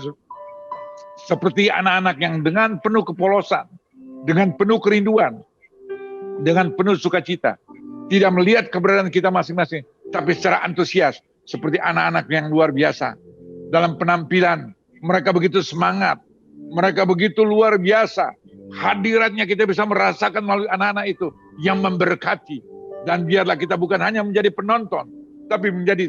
seperti anak-anak yang dengan penuh kepolosan, dengan penuh kerinduan, dengan penuh sukacita, tidak melihat keberadaan kita masing-masing, tapi secara antusias, seperti anak-anak yang luar biasa. Dalam penampilan, mereka begitu semangat, mereka begitu luar biasa. Hadiratnya kita bisa merasakan melalui anak-anak itu yang memberkati. Dan biarlah kita bukan hanya menjadi penonton, tapi menjadi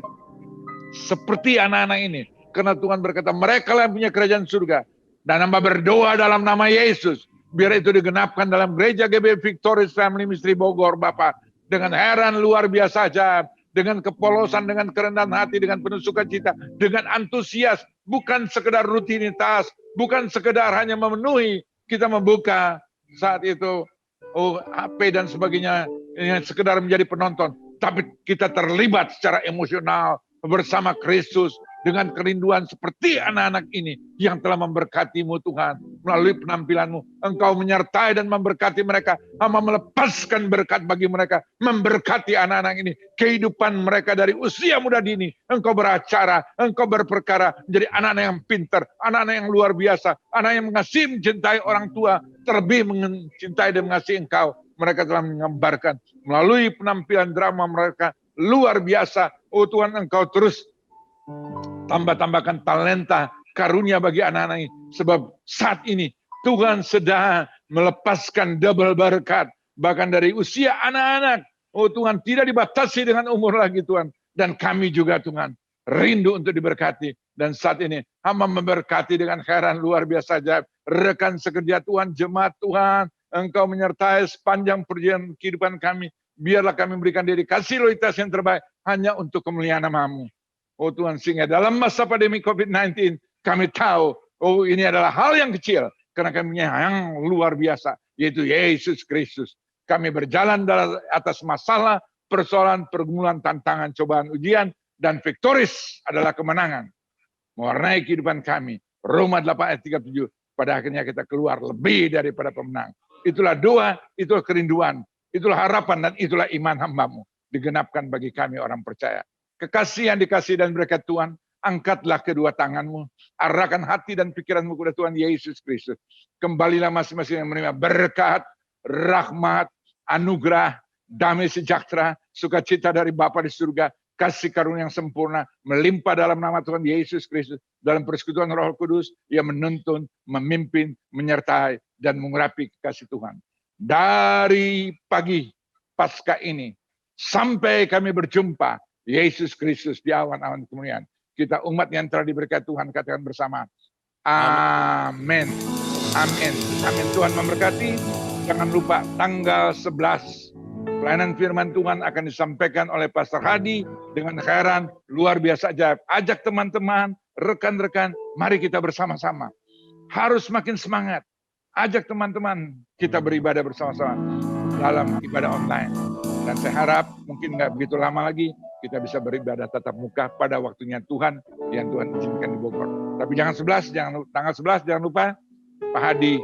seperti anak-anak ini. Karena Tuhan berkata, mereka yang punya kerajaan surga. Dan hamba berdoa dalam nama Yesus, biar itu digenapkan dalam gereja GB Victorious Family Ministry Bogor, Bapak. Dengan heran luar biasa aja, dengan kepolosan, dengan kerendahan hati, dengan penuh sukacita, dengan antusias, bukan sekedar rutinitas, bukan sekedar hanya memenuhi, kita membuka saat itu HP dan sebagainya, sekedar menjadi penonton, tapi kita terlibat secara emosional bersama Kristus, dengan kerinduan seperti anak-anak ini yang telah memberkati-Mu Tuhan. Melalui penampilan-Mu, Engkau menyertai dan memberkati mereka. Hamba melepaskan berkat bagi mereka, memberkati anak-anak ini. Kehidupan mereka dari usia muda dini, Engkau beracara, Engkau berperkara, menjadi anak-anak yang pintar, anak-anak yang luar biasa, anak yang mengasihi, mencintai orang tua, terlebih mencintai dan mengasihi Engkau. Mereka telah menggambarkan melalui penampilan drama mereka luar biasa. Oh Tuhan, Engkau terus tambah-tambahkan talenta karunia bagi anak-anak ini. Sebab saat ini Tuhan sedang melepaskan double berkat. Bahkan dari usia anak-anak. Oh Tuhan, tidak dibatasi dengan umur lagi Tuhan. Dan kami juga Tuhan rindu untuk diberkati. Dan saat ini hamba memberkati dengan heran luar biasa ajaib. Rekan sekerja Tuhan, jemaat Tuhan, Engkau menyertai sepanjang perjalanan kehidupan kami. Biarlah kami memberikan dedikasi loyalitas yang terbaik hanya untuk kemuliaan nama-Mu. Oh Tuhan, sehingga dalam masa pandemi COVID-19, kami tahu, oh ini adalah hal yang kecil, karena kami punya yang luar biasa, yaitu Yesus Kristus. Kami berjalan dalam atas masalah, persoalan, pergumulan, tantangan, cobaan, ujian, dan victoris adalah kemenangan. Mewarnai kehidupan kami. Roma 8 ayat 37, pada akhirnya kita keluar lebih daripada pemenang. Itulah doa, itulah kerinduan, itulah harapan, dan itulah iman hamba-Mu. Digenapkan bagi kami orang percaya. Kekasih yang dikasih dan berkat Tuhan, angkatlah kedua tangan-Mu, arahkan hati dan pikiran-Mu kepada Tuhan Yesus Kristus. Kembalilah masing-masing yang menerima berkat, rahmat, anugerah, damai sejahtera, sukacita dari Bapa di surga, kasih karunia yang sempurna, melimpah dalam nama Tuhan Yesus Kristus, dalam persekutuan Roh Kudus, yang menuntun, memimpin, menyertai, dan mengurapi kekasih Tuhan. Dari pagi Paskah ini, sampai kami berjumpa, Yesus Kristus di awan-awan kemuliaan. Kita umat yang telah diberkati Tuhan, katakan bersama. Amin. Amin. Amin. Tuhan memberkati. Jangan lupa tanggal 11 pelayanan firman Tuhan akan disampaikan oleh Pastor Hadi dengan heran luar biasa ajaib. Ajak teman-teman, rekan-rekan, mari kita bersama-sama. Harus makin semangat. Ajak teman-teman kita beribadah bersama-sama dalam ibadah online. Dan saya harap mungkin nggak begitu lama lagi kita bisa beribadah tatap muka pada waktunya Tuhan yang Tuhan izinkan di Bogor. Tapi tanggal 11 jangan lupa Pak Hadi,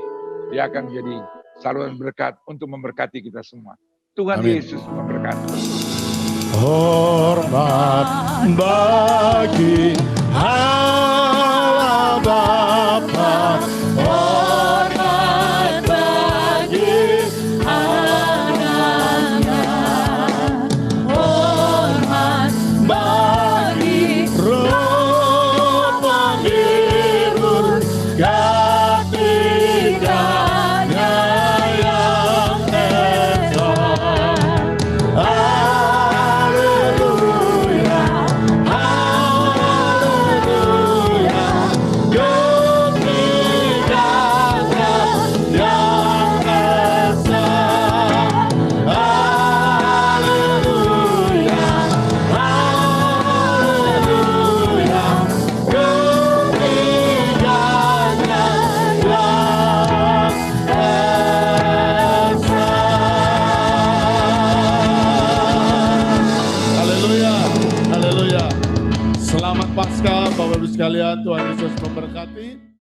dia akan menjadi saluran berkat untuk memberkati kita semua. Tuhan Amin. Yesus memberkati. Hormat bagi Allah Bapa. Hormat bagi anaknya. Hormat bagi Roh sekalian, Tuhan Yesus memberkati.